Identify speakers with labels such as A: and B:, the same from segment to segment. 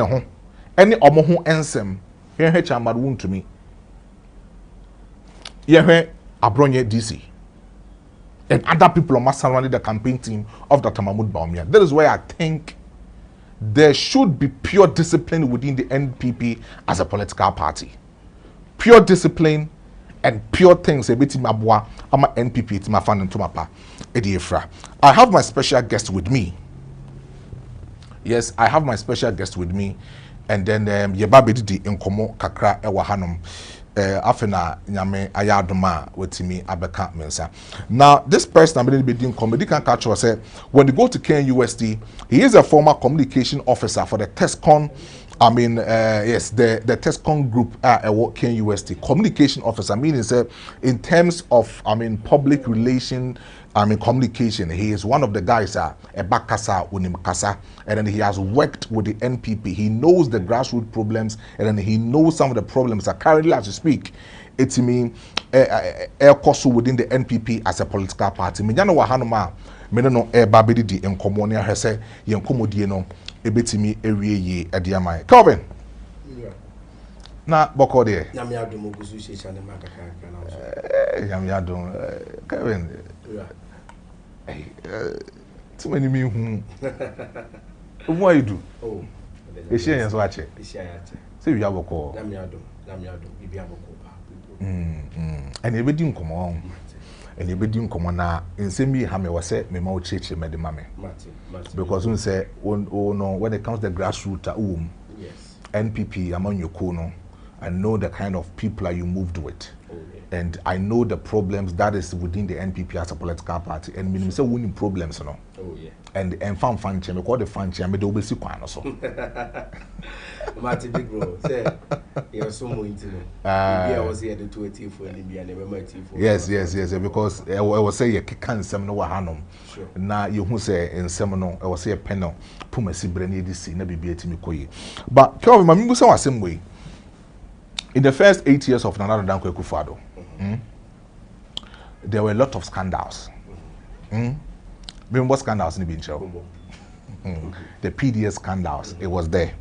A: ne ho any omo ho ensem here chamad won to me here abronye DC and other people are surrounding the campaign team of Dr. Mahmoud Bawumia. That is why I think there should be pure discipline within the NPP as a political party. Pure discipline and pure things. I'm a NPP, it's my fan and to my pa. I have my special guest with me. Yes, I have my special guest with me. And then Yeba di Nkomo Kakra Ewa Hanum. Afena nyame ayadoma wetimi abeka mensa. Now this person I'm going to be doing comedy can catch us say when you go to KNUST, he is a former communication officer for the TESCON. I mean yes, the TESCON group KNUST communication officer, meaning say in terms of public relation, communication, he is one of the guys a bakasa unim kasa, and then he has worked with the NPP. He knows the grassroots problems, and then he knows some of the problems that currently, as we speak, it's me within the NPP as a political party. Me jano wahanoma me no babedi di enkomo ne ahese ye enkomo die no ebetimi ewie ye adiamai. Calvin. Na boko de. Nyame adom ogusu hyehyɛ ne makaka na so. Nyame adom Calvin. Hey, too many me who. What you do? Oh, is she as watch it? Say we have a call. And you be doing come on. And you be doing come on now. In same me, Hammy was said, me more church, me the mammy. Because we say, oh no, when it comes to the grassroots, yes, NPP among your corner, I know the kind of people you moved with. And I know the problems that is within the NPP as a political party. And we say winning problems, you know. Oh yeah. And fan we call the fan chair, do be sick so.
B: Martin big bro, say you're so more into it. I was here the 20 for Libya, never met you for.
A: Yes, because I was say you can't seminal Hanum. Sure. Now you who say in seminal, I was say a panel, Puma Sibrani this never be at me. But Kelvin, my was the same way. In the first 8 years of Nana Dankwa Akufo-Addo, there were a lot of scandals. Remember scandals in the Bincho? The PDS scandals, it was there.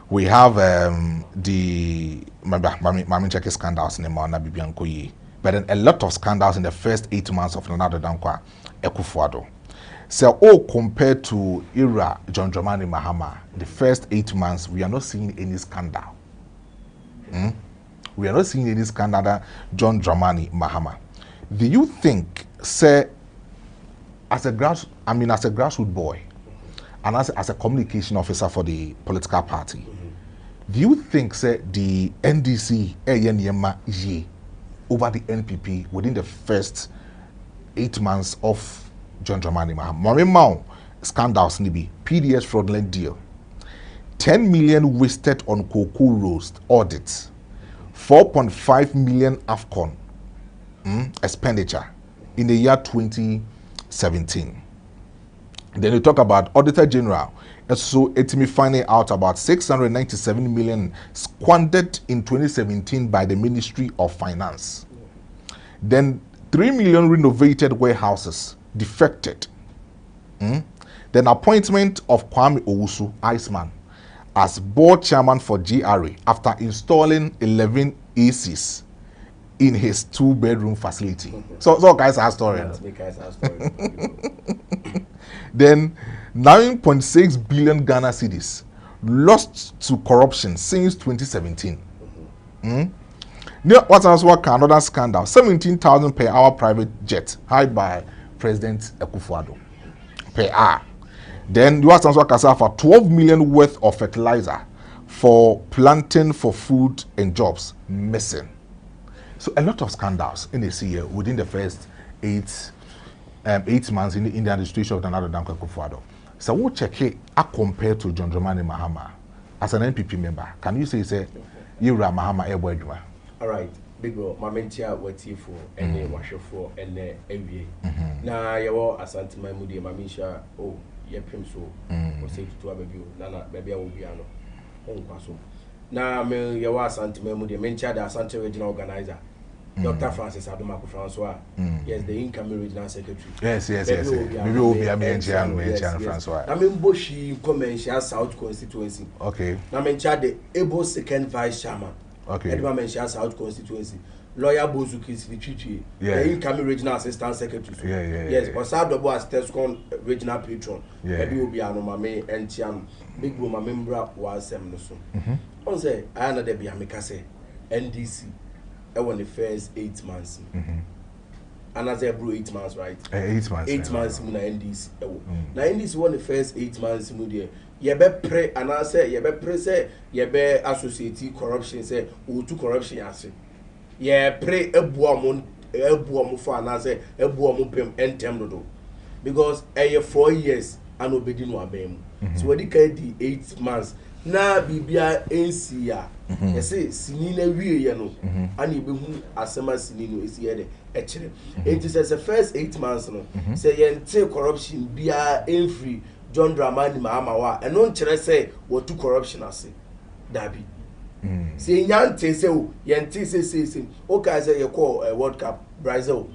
A: We have the Mami Cheke scandals in the Mauna Bibiankoyi. But then a lot of scandals in the first 8 months of Nana Dankwa Akufo-Addo. So compared to era John Dramani Mahama, the first 8 months, we are not seeing any scandal. We are not seeing any scandal John Dramani Mahama. Do you think, say, as a grassroots boy, and as a communication officer for the political party, do you think, say, the NDC over the NPP within the first 8 months of John Dramani Mahama? Mao scandals nibi PDS fraudulent deal. 10 million wasted on cocoa roast audits, 4.5 million AFCON expenditure in the year 2017. Then you talk about Auditor General, and so it's me finding out about 697 million squandered in 2017 by the Ministry of Finance. Then 3 million renovated warehouses defected. Then appointment of Kwame Owusu, Iceman, as board chairman for GRA after installing 11 ACs in his 2-bedroom facility. So guys are story. Then 9.6 billion Ghana cedis lost to corruption since 2017. What else? What another scandal? 17,000 per hour private jet hired by President Akufo-Addo per hour. Then you have to answer for 12 million worth of fertilizer for planting for food and jobs missing. So a lot of scandals in this year within the first 8 months in the administration of Nana Dankwa Akufo-Addo. So we'll check it compared to John Dramani Mahama as an NPP member. Can you say Yura Mahama Ebwedwa?
B: All right, big bro, my mentia wati for and washer for and AVA. Now you are Asante Mahmoud, my misha. Oh. Yepim so or say to a baby, Nana, baby, I will be ano. Oh, so now, me, you are Asante Mahmoud, the mentor, the Asante regional organizer. Dr. Francis Adomako Francois. Yes, the incoming regional secretary.
A: Yes. Maybe we'll be a mention Francois.
B: I mean, Boshi Commercial South constituency.
A: Okay.
B: I mean, the able second vice chairman.
A: Okay.
B: Edward mentioned South constituency. Lawyer Bozuki is the incoming regional assistant secretary. Yes, or Double as Tescon regional patron. Maybe will be a Mame and Tiam. Big woman member was Semnoso. On say, I know there be a Mikase NDC. I want the first 8 months. And as I brew 8 months, right?
A: 8 months.
B: 8 months in NDC. Now NDC won the first 8 months in the ye be pray and I say ye be pray say ye be associate corruption say o to corruption ase. Ye pray ebuo mo for and I say ebuo mo pem entem do. Because 4 years and obedi no abem. So when the 8 months na bibia ensi ya you say sini na wie ye no and you be hu asema sini no esi ye de e kire it is the first 8 months no say ye ente corruption bia enfree John Dramani Mahama and non kire say what to corruption ase dabi say nyante say o yente say okay say you call a World Cup Brazil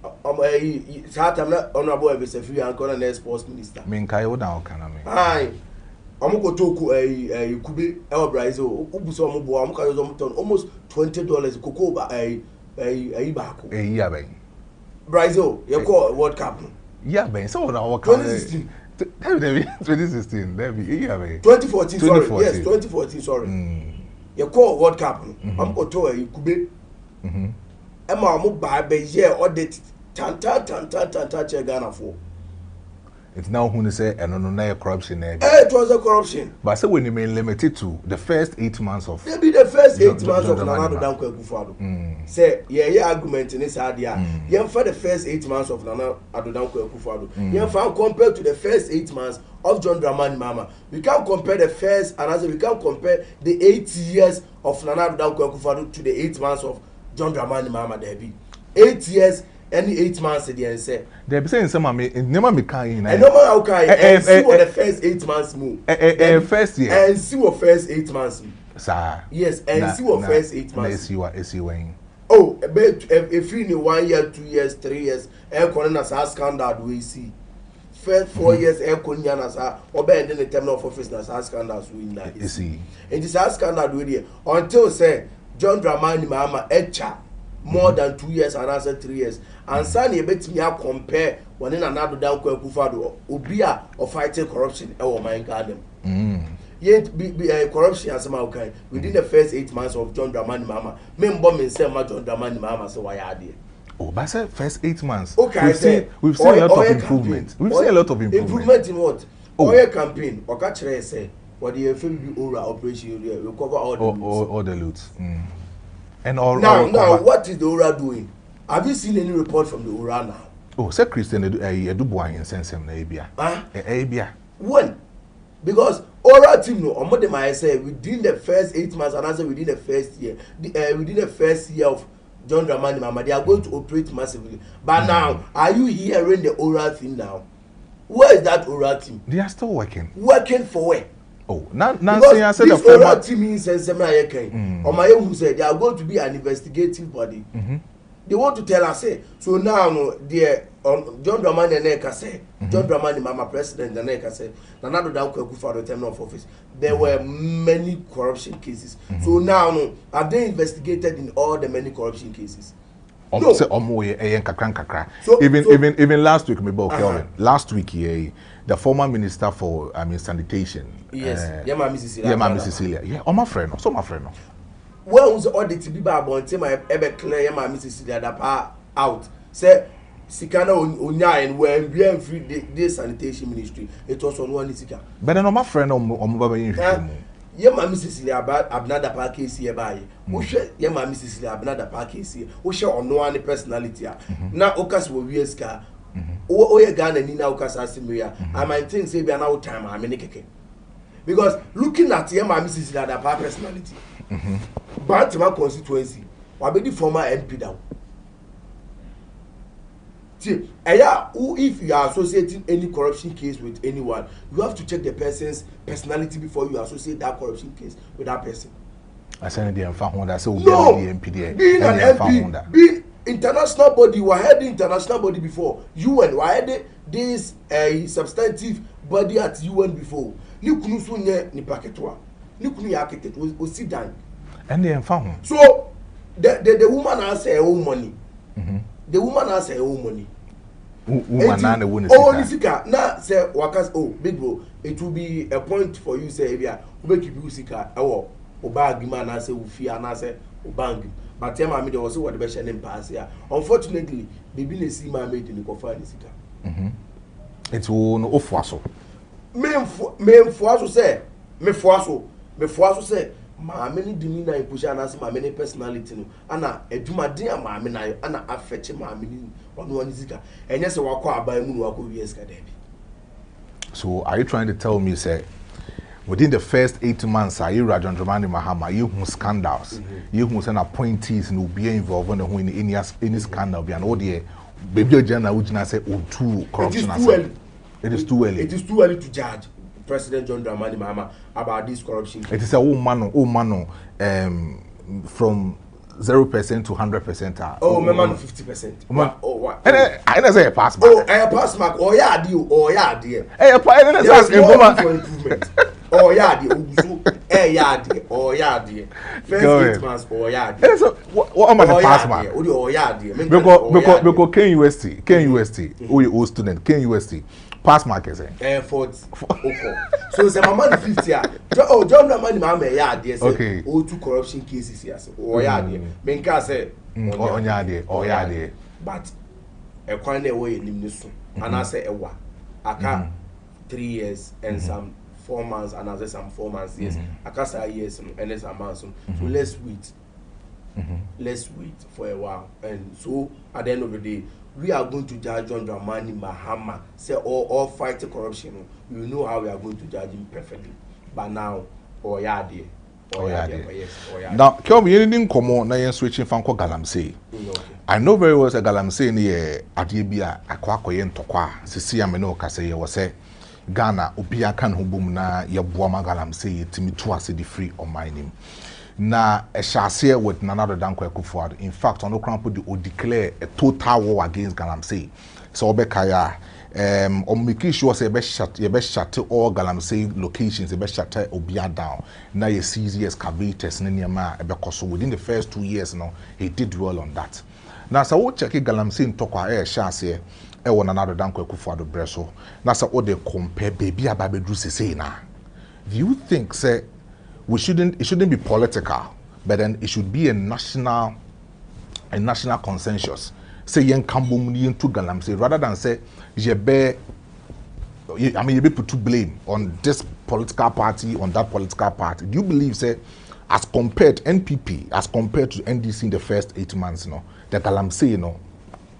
B: Satam na honorable Ebesefi and Colonel Sports Minister
A: me nkai wo da o kana me
B: ai Amuko toku kube Brazil ubuso omubo amuka yozo muton almost $20 kokoba bako
A: ya ben
B: Brazil you call World Cup
A: ya ben so na world
B: 2016
A: 2016 there be ya ben
B: 2014 sorry yes 2014 sorry you call World Cup amuko to kube ema amu ba be ye audit tan che Ghana for.
A: It's now who say and no corruption.
B: It was a corruption.
A: But so when you mean limited to the first 8 months of
B: maybe the first 8 months of Nana Danko Akufo-Addo. Say argument in this idea. For the first 8 months of Nana Danko Akufo-Addo. Compared to the first 8 months of John Dramani Mahama. We can't compare the first and as we can't compare the 8 years of Nana Danko Akufo-Addo to the 8 months of John Dramani Mahama. There be 8 years. Any 8 months again say.
A: They be saying some never me kind.
B: I know how kind. And see what the first 8 months move.
A: First year.
B: And see what first 8 months.
A: Sir.
B: Yes, and see what first 8 months.
A: See what is he weighing.
B: Oh, if you need 1 year, 2 years, 3 years, air calling us a scandal we see. First 4 years, air calling us or bend in the terminal of office as a scandals we know.
A: You see.
B: It is a scandal we until say John Dramani Mahama echa. More than 2 years and answer 3 years. And Sani bet me a compare when in another down Akufo-Addo Obia or fighting corruption our mind garden. Yet be corruption as somehow kind within the first 8 months of John Dramani Mahama. Men bomb and say John Dramani Mahama so why are they?
A: Oh, but say first 8 months.
B: Okay,
A: we've seen a lot of improvement. We've seen a lot of improvement.
B: Improvement in what? Oil campaign or catch say what the FMB Ora operation will cover all the
A: loot. And all
B: now what is the ORA doing? Have you seen any report from the ORA now?
A: Oh, say Christian Edubois in sense na ebia. When?
B: Because ORA team no omo dem I say within the first 8 months and also within the first year within the first year of John Dramani Mahama they are going to operate massively. But now are you hearing the ORA thing now? Where is that ORA team?
A: They are still working.
B: Working for where?
A: Oh, now I said the
B: former team means or my who said they are going to be an investigative body. They want to tell us so now the John Dramani and Eka say John Dramani Mahama president and Eka say Nana Danko Akufo-Addo terminal of office there were many corruption cases. So now have they investigated in all the many corruption cases?
A: No. So even last week, last week the former minister for sanitation.
B: Yes,
A: Mrs. Cecilia. Yeah, my friend. So my friend.
B: Well, who's audit to be bad until my ever clear Mrs. Cecilia that out. Say Sikana Unya and when we are free the sanitation ministry. It was on one Sika.
A: But then my friend
B: Yema Mrs. Cecilia about Abnada Parkes here by. Ushe Yema Mrs. Cecilia Abnada Parkes here. Ushe on no one personality. Now Okas will be a scar. Oye Ghana Nina Okas Asimia. I might think say be an out time I'm in keke. Because looking at Yema Mrs. Cecilia that personality. Bantima constituency. Wabe the former MP down. See, if you are associating any corruption case with anyone, you have to check the person's personality before you associate that corruption case with that person.
A: I said the Honda. So
B: no,
A: the MP there.
B: Being an MP, being international body, we had the international body before. UN, we had this substantive body at UN before. Ni kunu so nye ni paketwa. Ni kunu ya architect o sit down.
A: And the Honda.
B: So the woman has her own money. The woman has her own money.
A: Woman na won
B: sika na say wakas big bro, it will be a point for you say bia we keep you sika ewo obag man na say ufia na say obang but tell me there was what the best name pass here. Unfortunately baby na see my made in kofa ni sika
A: it will no ofuaso
B: me fuaso say maame ni dimi na impusha na say maame ni personality no ana edumaden a maame na yo ana affect maame ni ono ni sika enye se wakọ aban mu no wakọ wi sika da bi.
A: So are you trying to tell me say within the first 8 months are you John Dramani Mahama you who scandals you who send appointees no be involved in any scandal be an odie baby ojana ujina say too corruption
B: it is too early to judge President John Dramani Mahama about this corruption.
A: It is a woman from 0% to 100%.
B: Oh, my man, 50%. Oh, what?
A: I didn't say a pass mark.
B: Oh, I pass mark. Oh, yeah, deal. Oh, yeah, dear.
A: Hey, I didn't say
B: improvement. Oh, yeah, dear. Hey, yeah, dear. Oh, yeah, dear. First 8 months. Oh, yeah, dear.
A: So, what am I the pass mark?
B: Oh, yeah, dear.
A: Because KUST, who student, KUST. Pass mark is
B: it? 40. So say my money 50. Oh, John Dramani Mahama yeah there say
A: okay.
B: Oh, two corruption cases here. Oh yeah there. Menka say
A: oh yeah there.
B: But a kwan na way nim niso. And I say ewa. Aka 3 years and some 4 months and I say some 4 months yes. Aka say years and some months. So let's wait. Let's wait for a while. And so at the end of the day we are going to judge John Dramani Mahama. Say all fight corruption. We know how we are going to judge him perfectly. But now, yes.
A: Now, can we anything come on? Now, switching from Galamsey. I know very well that Galamsey near Adibia, Aquacoyen Tokwa, Sisia Meno Casey was say Ghana, Upia can hubum na ya Buama Galamsey, Timmy Tuasi the free on my name. Na a chassis with another Danko Kufuad. In fact, on the crown put the declare a total war against Galamsey. So Obekaya on making sure say best shut all Galamsey locations, the best shut Obia down. Now you see excavators Niama because within the first 2 years now he did well on that. Now so what check Galamsey in Tokwa air chassis one another Danko Kufuad Breso. Now so what they compare baby Ababedru say na. Do you think say it shouldn't be political, but then it should be a national consensus. Say yen kambum yen to Galamsey rather than say you be put to blame on this political party, on that political party. Do you believe say as compared NPP as compared to NDC in the first 8 months, you know, the Galamsey,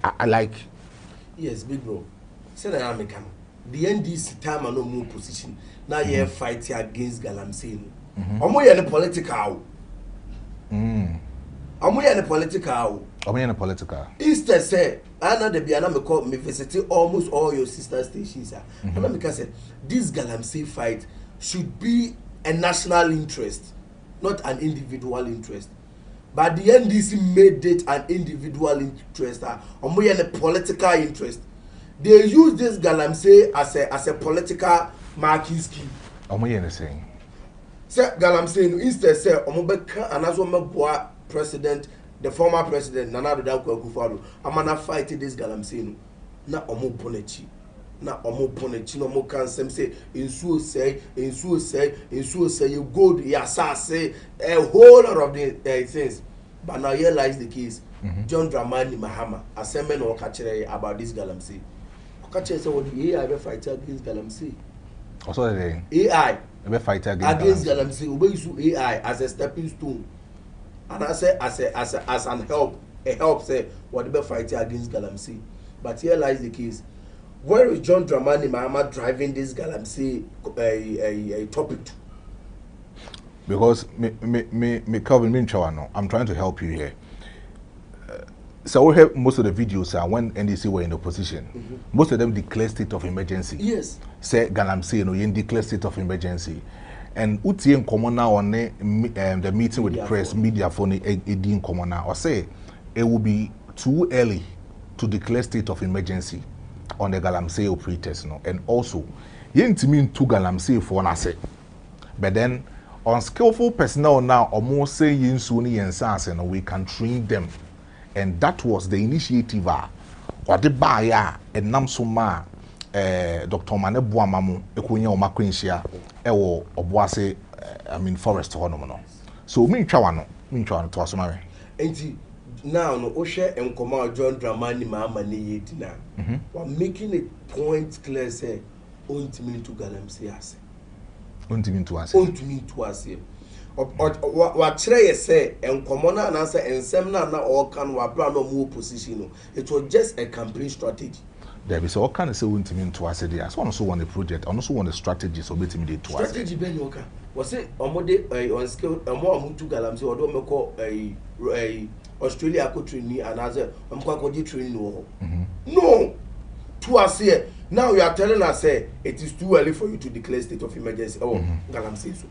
A: I like.
B: Yes, big bro. Say that I'm the NDC time and no more position. Now you fight against Galamsey. Omo ye ne political. Omo ye ne political. Instead say, ana de bia na me call me visit almost all your sister stations. Ana me can say this Galamsey fight should be a national interest, not an individual interest. But the NDC made it an individual interest. Omo ye ne political interest. They use this Galamsey as a political marking scheme.
A: Omo ye ne saying.
B: Say Galamsey instead say omobeka anazo meboa president the former president Nana Addo Dankwa Akufo-Addo amana fight this Galamsey na omoponechi no mo kan sem say ensuo say you go ya say a whole lot of the things but now here lies the case. John Dramani Mahama assemble no kachere about this Galamsey kachere say what the AI be fight against Galamsey
A: also the
B: AI
A: be fight
B: against Galamsey. We use AI as a stepping stone, and I say as an help say what be fighting against Galamsey. But here lies the case. Where is John Dramani Mahama driving this Galamsey a topic to?
A: Because me Calvin Minchawano, I'm trying to help you here. So we have most of the videos when NDC were in opposition. Most of them declare state of emergency.
B: Yes.
A: Say Galamsey, you declare state of emergency. And utie in common now on the meeting with the press, media for in common now, or say it will be too early to declare state of emergency on the Galamsey operators, no, and also yen to mean to Galamsey for an asset. But then unskillful personnel now almost say yin suni and sans and we can train them. And that was the initiative or the buyer and Namsuma Dr. Mane Buamamu Ekunya Omakwenshia Ewo Obuase forest honomono. So min chawano to asomare.
B: Enti now no Oshe and Koma John Dramani Mama ni yedina. We're making a point clear say ontimi to Galamsey ase. Ontimi to ase. What try say and common answer and seminar now all can wa brand no more position. It was just a campaign strategy.
A: There is all kind of say won't mean to us. I also want a project, I also want a strategy so better me to us.
B: Strategy ben yoka. Was it omode on skill more to Galamsey or don't call a Australia could train me and other quite training no to us here. Now you are telling us say it is too early for you to declare state of emergency. Oh, Galamsey so.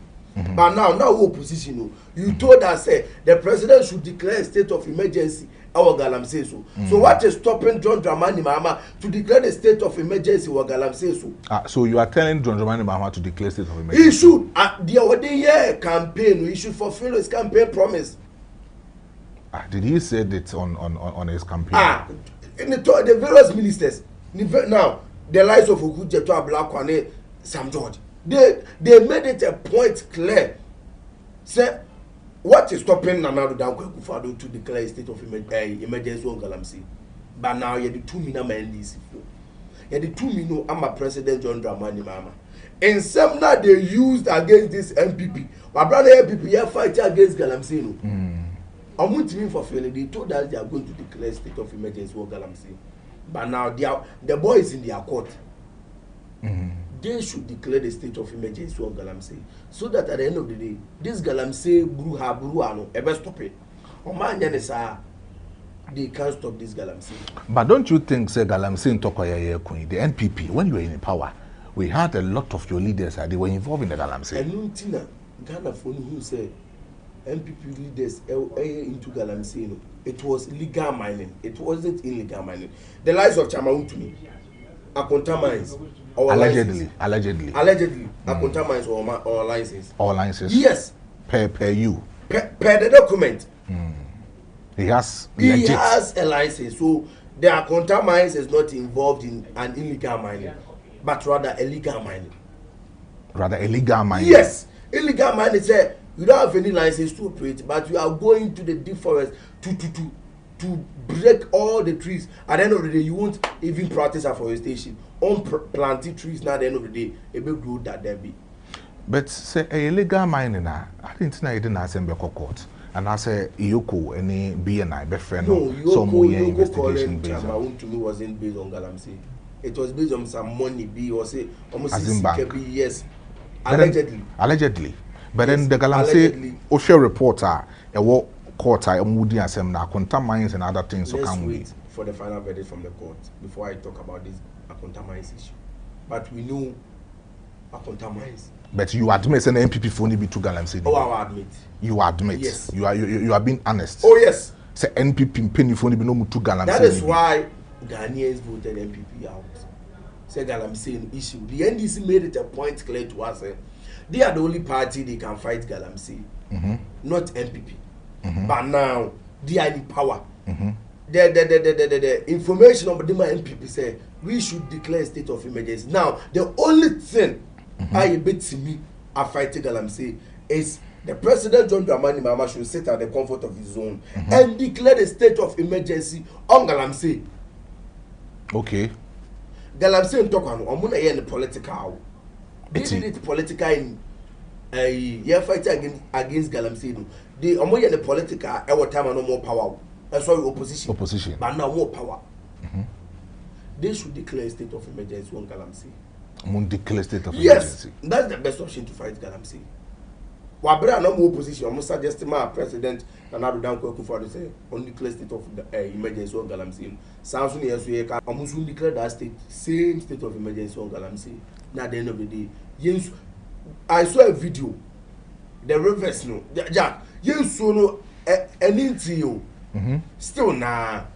B: But now opposition, you told us say the president should declare a state of emergency. Our Galamsey so. So what is stopping John Dramani Mahama to declare the state of emergency? Or Galamsey so.
A: So you are telling John Dramani Mahama to declare state of emergency?
B: He should. The year campaign, he should fulfill his campaign promise.
A: Did he say that on his campaign?
B: In the various ministers. Now the lives of Okujeto Ablakwane, Sam George. They made it a point clear. Say, what is stopping Nana Dankwa to declare a state of emergency on Galamsey? But now you're the 2 million men this. You're the 2 million. I'm a President John Dramani Mahama. And some that they used against this MPP. My brother MPP here fighting against Galamsey. I want to for failing. They told us they are going to declare state of emergency on Galamsey. But now the boy is in their court. They should declare the state of emergency on Galamsey, so that at the end of the day, this Galamsey Bruhano ever stop it. They can't stop this Galamsey.
A: But don't you think, say Galamsey in Tokoya Queen, the NPP, when you were in power, we had a lot of your leaders they were involved in the Galamsey.
B: And Nuntina, Ghana phone who said NPP leaders into Galamsey, it was legal mining. It wasn't illegal mining. The lives of Chamaun to me. Akonta mines
A: allegedly
B: Akonta mines or license.
A: Or licenses.
B: Yes.
A: Per you.
B: Per the document.
A: He has
B: a license. So the Akonta mines is not involved in an illegal mining, but rather illegal mining. Yes. Illegal mining say you don't have any license to operate, but you are going to the deep forest to break all the trees. At the end of the day, you won't even practice afforestation. Planting trees now at the end of the day, a big road that there be.
A: But say illegal mining, I didn't know you didn't assemble court. And I say Iyoko any BNI befriend
B: some more investigation based on to me wasn't based on Galamsey. It was based on some money be or say almost yes.
A: Allegedly. But then the Galamsey official reporter a court Moody and some Akonta mines and other things.
B: Let's wait for the final verdict from the court before I talk about this Akonta mines issue. But we know Akonta mines.
A: But you admit an MPP phone be to Galamsey.
B: Oh, I admit.
A: You admit.
B: Yes.
A: You are being honest.
B: Oh yes.
A: Say NPP penny phone be no to Galamsey.
B: That is why Ghanaians voted NPP out. Say Galamsey issue. The NDC made it a point clear to us. They are the only party they can fight Galamsey, not MPP. But now they are in power. The information on the MPP say we should declare state of emergency. Now the only thing I bet to me are fighting Galamsey is the president John Dramani Mahama should sit at the comfort of his own and declare the state of emergency on Galamsey.
A: Okay.
B: Galamsey talk on the political. They did it political in fighting against Galamsey. They in the political every time no more power. That's why opposition. But now more power. They should declare a state of emergency on Galamsey.
A: Declare state of
B: emergency. Yes, that's the best option to fight Galamsey. Wabra no more opposition. I'm suggesting my president and I don't go for say on declare state of emergency on Galamsey. Sounds soon as we can almost declare that same state of emergency on Galamsey. Now at the end of the day, yes, I saw a video. The rivers no. Yeah, you so no anything you. Still now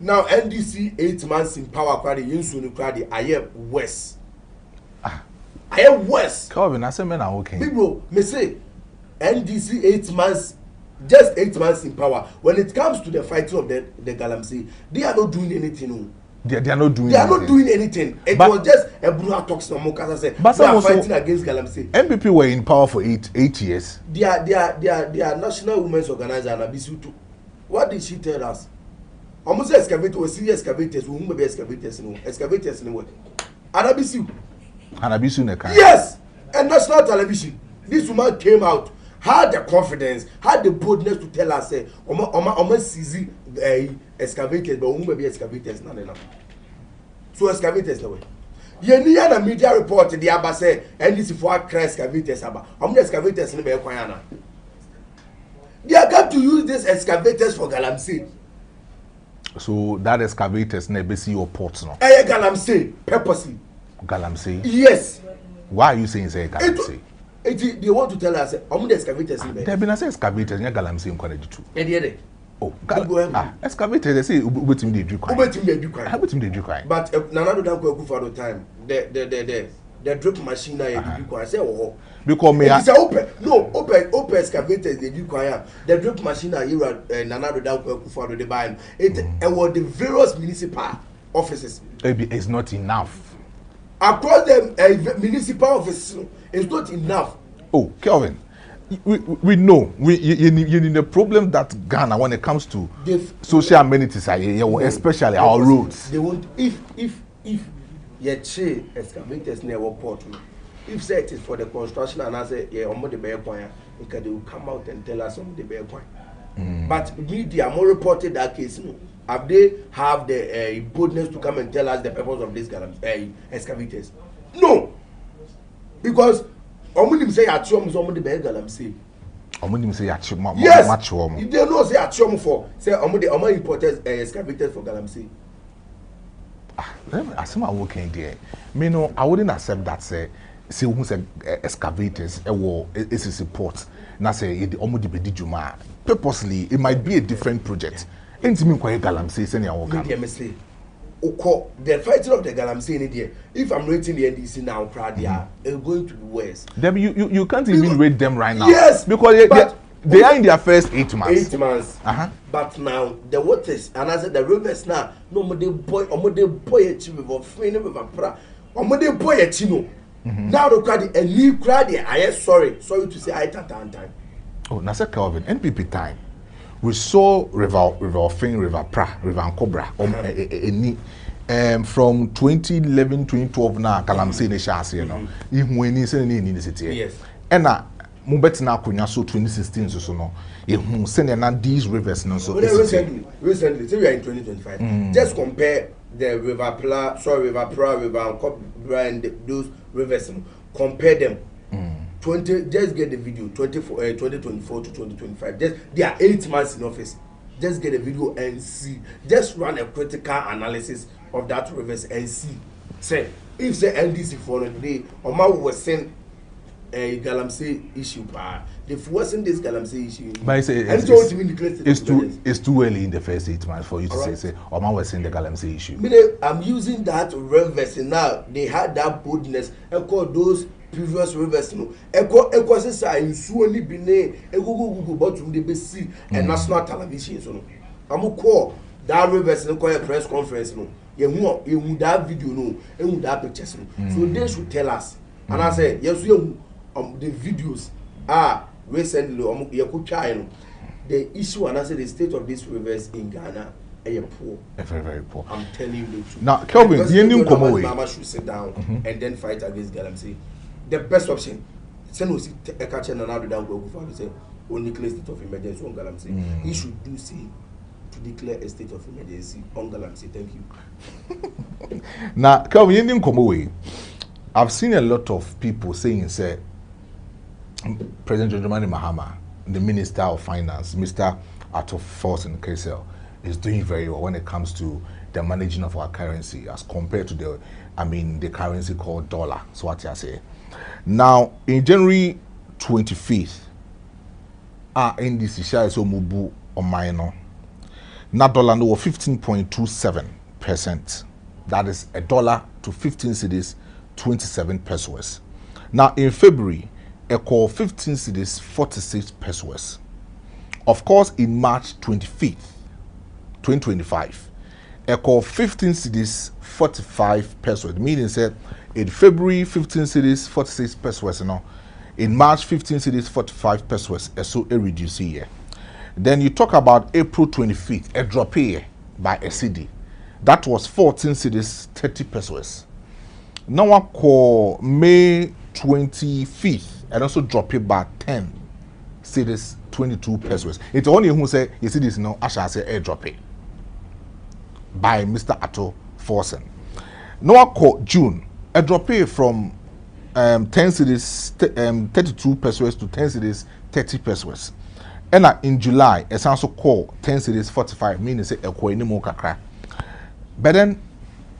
B: NDC 8 months in power crowd you so no crowd I am worse. I am worse.
A: Calvin, I say men are okay.
B: Big bro, me say NDC 8 months, just 8 months in power. When it comes to the fighting of the Galamsey, they are not doing anything. No.
A: They are not doing.
B: They are not doing anything. It was just a brutal talks no more. Said they are fighting against Galamsey.
A: MPP were in power for eight years.
B: They are National Women's Organizer and Abisutu. What did she tell us? Almost excavator was serious excavators who may be excavators no excavators in the world. Anabisu.
A: Anabisu neka.
B: Yes, and national television. This woman came out, had the confidence, had the boldness to tell us, say, Oma seize excavators, but who may be excavators none enough. So excavators the way. You need a media report the Abba say, and this is for excavators about. How many excavators in the Bequayana? They are going to use these excavators for Galamsey.
A: So that excavators never see your ports now.
B: Galamsey, purposely.
A: Galamsey?
B: Yes.
A: Why are you saying say Galamsey?
B: They want to tell us how many excavators in there.
A: There have been excavators in Galamsey in College too. Oh, excavators, they say, wait him, they do crime.
B: Wait him, they do crime.
A: Wait him, they do crime.
B: But Nanado don't go for the time. The drip machine, they do crime. I say, oh,
A: because me,
B: it's open excavators, they do crime. The drip machine, Nanado don't go for the buy. It was the various municipal offices.
A: It's not enough.
B: Across the municipal offices, it's not enough.
A: Oh, Kelvin. We know you need the problem that Ghana when it comes to social amenities, especially our roads.
B: They want if you say excavators near our port, if say it is for the construction and I say the bear choir, because they will come out and tell us on the bear choir. But media more reported that case. Have they have the boldness to come and tell us the purpose of these excavators? No, because. Omunim say atiom so omudi be Galamsey.
A: Omunim say atiom
B: yes.
A: Matchom.
B: You don't know say atiom for say omudi imported excavators for Galamsey.
A: Asema working there. Me no I wouldn't accept that say who say excavators is support. Na say the omudi be dijuma. Purposely it might be a different project. Entimi kwa Galamsey say na work. The fighting of the Galamsey in there. If I'm rating the NDC now, it's going to be worse. You can't even rate them right now.
B: Yes,
A: because they are in their first 8 months.
B: 8 months. But now the waters and I said the rivers now. No more the boy a chim with friend with a pra. Omode boy a chino. Now the crowd a new crowd. I am sorry to say I time.
A: Oh, Nasa Calvin NPP time. We saw River Fin, River Pra, River Cobra, from 2011, 2012 now, Galamsey ne shasi, you know. Even when he said in the city.
B: Yes.
A: And now, Mubet na kunya so 2016 so no. Who send na these rivers no so.
B: Recently, so we are in 2025. Just compare the River Pra, River Cobra, and those rivers. Compare them. Just get the video 2024 to 2025. Just they are 8 months in office. Just get the video and see. Just run a critical analysis of that rivers and see. Say if the NDC for today, Oma was send a Galamsey issue. If wasn't this Galamsey issue,
A: but it's too early in the first 8 months for you to say Oma was send the Galamsey issue.
B: I'm using that rivers now. They had that boldness and call those previous rivers no eko say nsuo ni bi ne egugugu bottom de be see and national television so no am call that rivers no call a press conference no you that video no you that pictures no so they should tell us and I say yes you the videos recently you could try no the issue and I say the state of these rivers in Ghana poor.
A: Very, very poor.
B: I'm telling you the truth.
A: Now Kelvin, the Indian
B: Mama should sit down and then fight against Galamsey. The best option, send us a catcher and another down go for say only declare state of emergency on Galamsey. He should do say to declare a state of emergency on Galamsey. Thank you.
A: Now, Kelvin, Indian come away. I've seen a lot of people saying, say, President John Dramani Mahama, the Minister of Finance, Mr. Arthur Force in KSL, is doing very well when it comes to the managing of our currency as compared to the currency called dollar. So what I say. Now, in January 25th, in this share so mubu or minor. Now dollar no 15.27%. That is $1 to 15 cedis 27 pesos. Now in February, a call 15 cedis 46 pesos. Of course, in March 25th, 2025, a call 15 cedis 45 pesos. Meaning said in February 15 cedis 46 pesos. You know, in March 15 cedis 45 pesos. So a reduce here. Then you talk about April 25th, a drop here by a cedi. That was 14 cedis 30 pesos. Now I call May 25th and also drop it by 10 cedis 22 pesos. It's only who say you see this now. I shall say a drop it by Mr. Atto Forsen. Now I call June a drop it from 10 cedis 32 pesos to 10 cedis 30 pesos. And in July, it's also called 10 cedis 45, meaning say a coin more kakra. But then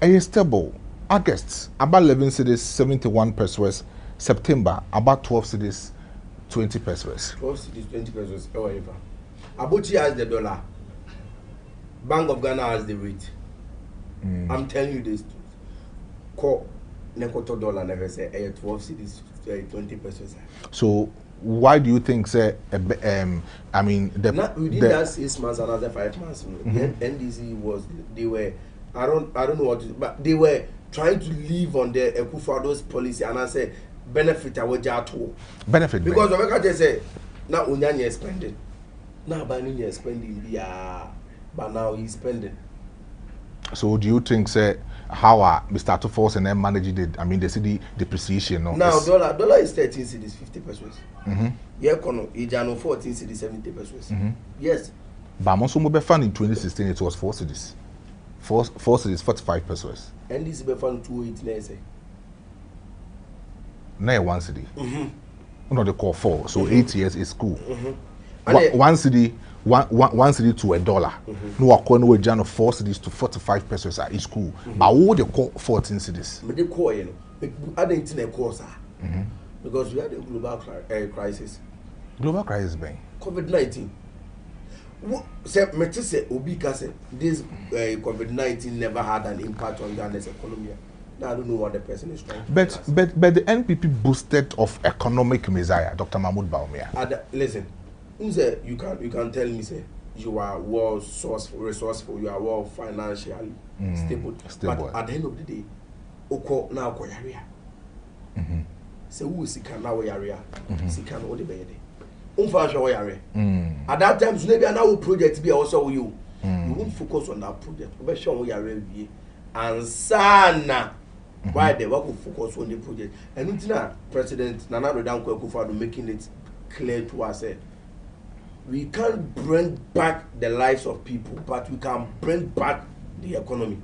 A: a stable August about 11 cedis 71 pesos, September about 12 cedis 20 pesos.
B: 12 cedis 20 pesos, however. Abuchi has the dollar. Bank of Ghana has the rate. I'm telling you this. Call Nekoto dollar never say 12 cedis 20 pesos.
A: So why do you think say I mean the
B: within that 6 months, another 5 months, the NDC was they were I don't know what to, but they were trying to live on the Ekufuado's policy, and I say benefit
A: benefit
B: because of what I say now Unyanya is spending, now Bani is spending, but now he's spending.
A: So do you think say how Mr. Atufos and them managed it? I mean the city depreciation
B: now dollar is 13 cedis 50 pesos. Yeah, kono ijano 14 cedis 70 pesos. Yes.
A: But also mobile fund in 2016 it was 4 cedis. 4 cedis 45 pesos.
B: And this be fund 289 say.
A: Now 1 cedi. No, they call 4. So 8 years is cool. 1 cedi. One cedi to $1. No, I call no jano 4 cedis to 45 pesos is cool. But what they call 14 cedis?
B: But they call I didn't think call sir. Because we had a global crisis.
A: Global crisis, being
B: COVID-19. Say, Obika said this COVID-19 never had an impact on Ghana's economy. Now I don't know what the person is trying to
A: but the NPP boosted of economic messiah, Dr. Mahmoud Bawumia.
B: Listen, you can tell me say you are well resourceful, you are well financially stable. But at the end of the day, oko na akoyaria. Say who is sika na akoyaria? Sika na odi beyede. At that time, so maybe another project be also you. You won't focus on that project. You sure we are ready. And sana, why they will focus on the project. And President Nana Rodon Akufo-Addo making it clear to us. We can't bring back the lives of people, but we can bring back the economy.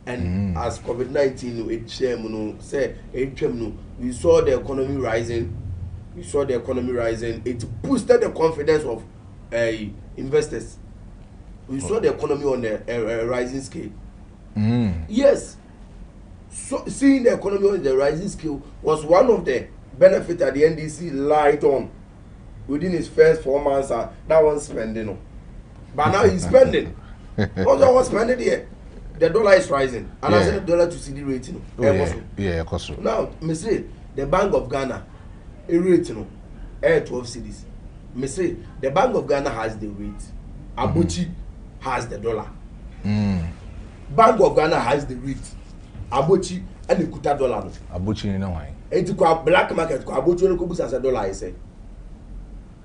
B: And as COVID-19, we saw the economy rising. It boosted the confidence of investors. We saw the economy on a rising scale. Yes. So seeing the economy on the rising scale was one of the benefits that the NDC lied on within his first 4 months. That one spending. But now he's spending. Also, was spending here. The dollar is rising. And I said the dollar to CD rating.
A: Of course.
B: Now, me say the Bank of Ghana. A rate, 12 cedis. Me say the Bank of Ghana has the rate. Abuchi has the dollar. Bank of Ghana has the rate. Abuchi and the kuta dollar.
A: Abuchi you know why?
B: And to black market, Abuchi no kubus as a dollar I say.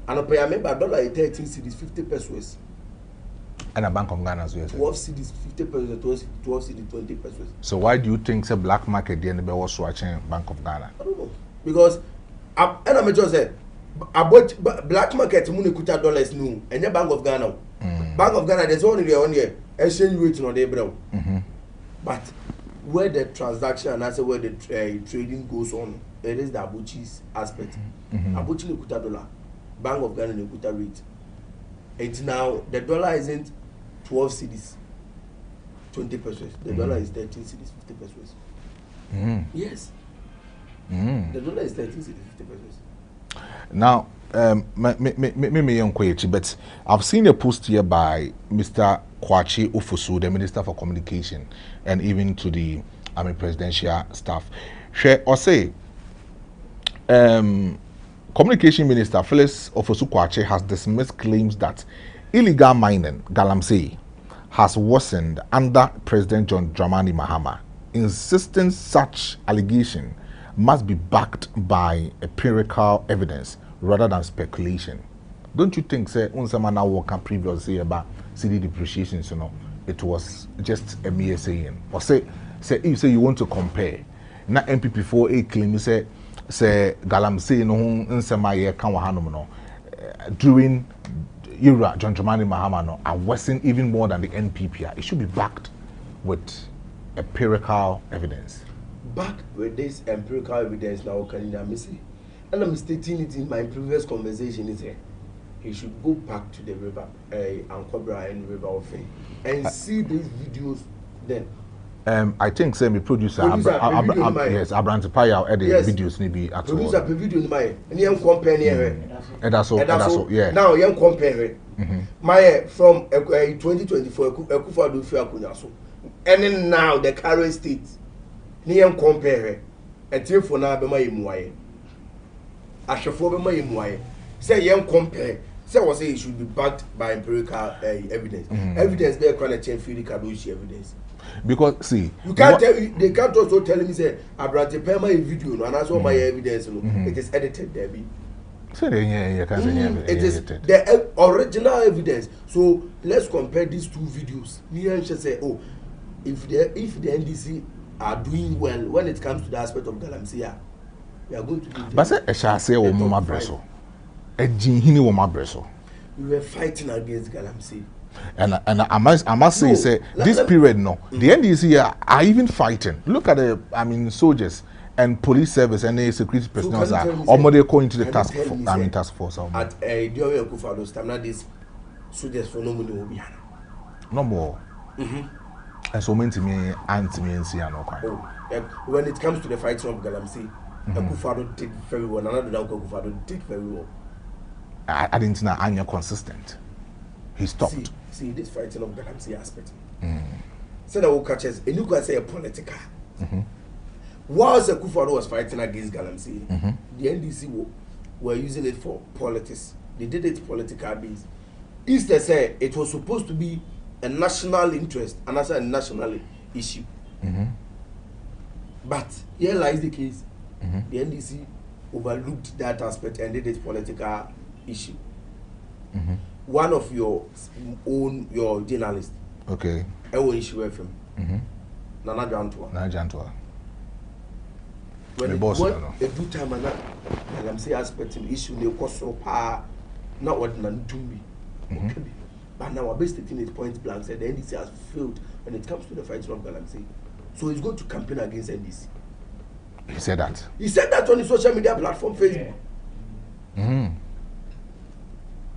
B: And I pay member dollar 13 cedis 50 pesos.
A: And a Bank of Ghana as well.
B: 12 cedis 50 pesos, 12 cedis 20 pesos.
A: So why do you think the black market the end was watching Bank of Ghana?
B: I don't know. Because and I'm just say about black market money kuta dollars no and the Bank of Ghana. Bank of Ghana there's only on here exchange rate no dey bro. But where the transaction and also where the trading goes on, it is the Abuchi's aspect. Abuchi no kuta dollar, Bank of Ghana no kuta rate. And now the dollar isn't 12 cedis 20 pesos. The dollar is 13 cedis 50 pesos. Yes. The dollar is 13 cedis 50 pesos.
A: Now, but I've seen a post here by Mr. Kwachi Ofosu, the Minister for Communication, and even to the presidential staff. Or say, Communication Minister Phyllis Ofosu Kwachi has dismissed claims that illegal mining, Galamsey, has worsened under President John Dramani Mahama, insisting such allegation must be backed by empirical evidence rather than speculation. Don't you think, say, Unsamana Walker previously about CD depreciations, it was just a mere saying? Or say if you say you want to compare, na MPP4A claim, you say Galamsey no Unsama ye kan wahanum no during era John Dramani Mahama no are worsened even more than the NPP. It should be backed with empirical evidence.
B: Back with this empirical evidence now, can you see? And I'm stating it in my previous conversation. Is here, he should go back to the river, Ankobra and River of Fame, and see these videos. Then,
A: I think say me producer yes, Abrantipaya edit videos maybe at all.
B: Producer per video in my and you compare here.
A: And that's all. Yeah.
B: Now you compare it. My from 2024 Akufo-Addo Akunyaso, and then now the current state. Niam compare a tearful now be my muaye. I shall for my muaye. Say young compare. Say was say it should be backed by empirical evidence. Evidence there can change field kadoshi evidence.
A: Because see,
B: you can't tell they can't also tell me say Abrante Pema video no and that's all my evidence no. It is edited there be.
A: So it
B: is the original evidence. So let's compare these two videos. Me should say, oh, if the NDC are doing well when it comes to the aspect of Galamsey, we are going to do.
A: But say shall say o mama breso. E jinhini wo ma breso.
B: We were fighting against Galamsey.
A: And I must say this period the NDC are even fighting. Look at the soldiers and police service and the security personnel are already going into the task force.
B: At during Akufo-Addo's time, now these soldiers for no money will be
A: no more. And so many me anti-me and see
B: when it comes to the fighting of Galamsey, Akufo-Addo did very well. Another Akufo-Addo did very well.
A: I didn't know Anya consistent. He stopped.
B: See this fighting of Galamsey aspect. So that will catch us. And you can say a political. Whilst Akufo-Addo was fighting against Galamsey, the NDC were using it for politics. They did it political based. Instead, say it was supposed to be a national interest and also a national issue. But here lies the case. The NDC overlooked that aspect and did it political issue. One of your journalists,
A: okay,
B: I will issue FM. Nana Jantua. When it was a good time and I'm saying aspect in issue, they cost so far, not what Nan do me. But now our best thing is point blank said the NDC has failed when it comes to the fight of Galamsey. So he's going to campaign against NDC.
A: He said that.
B: He said that on his social media platform, Facebook.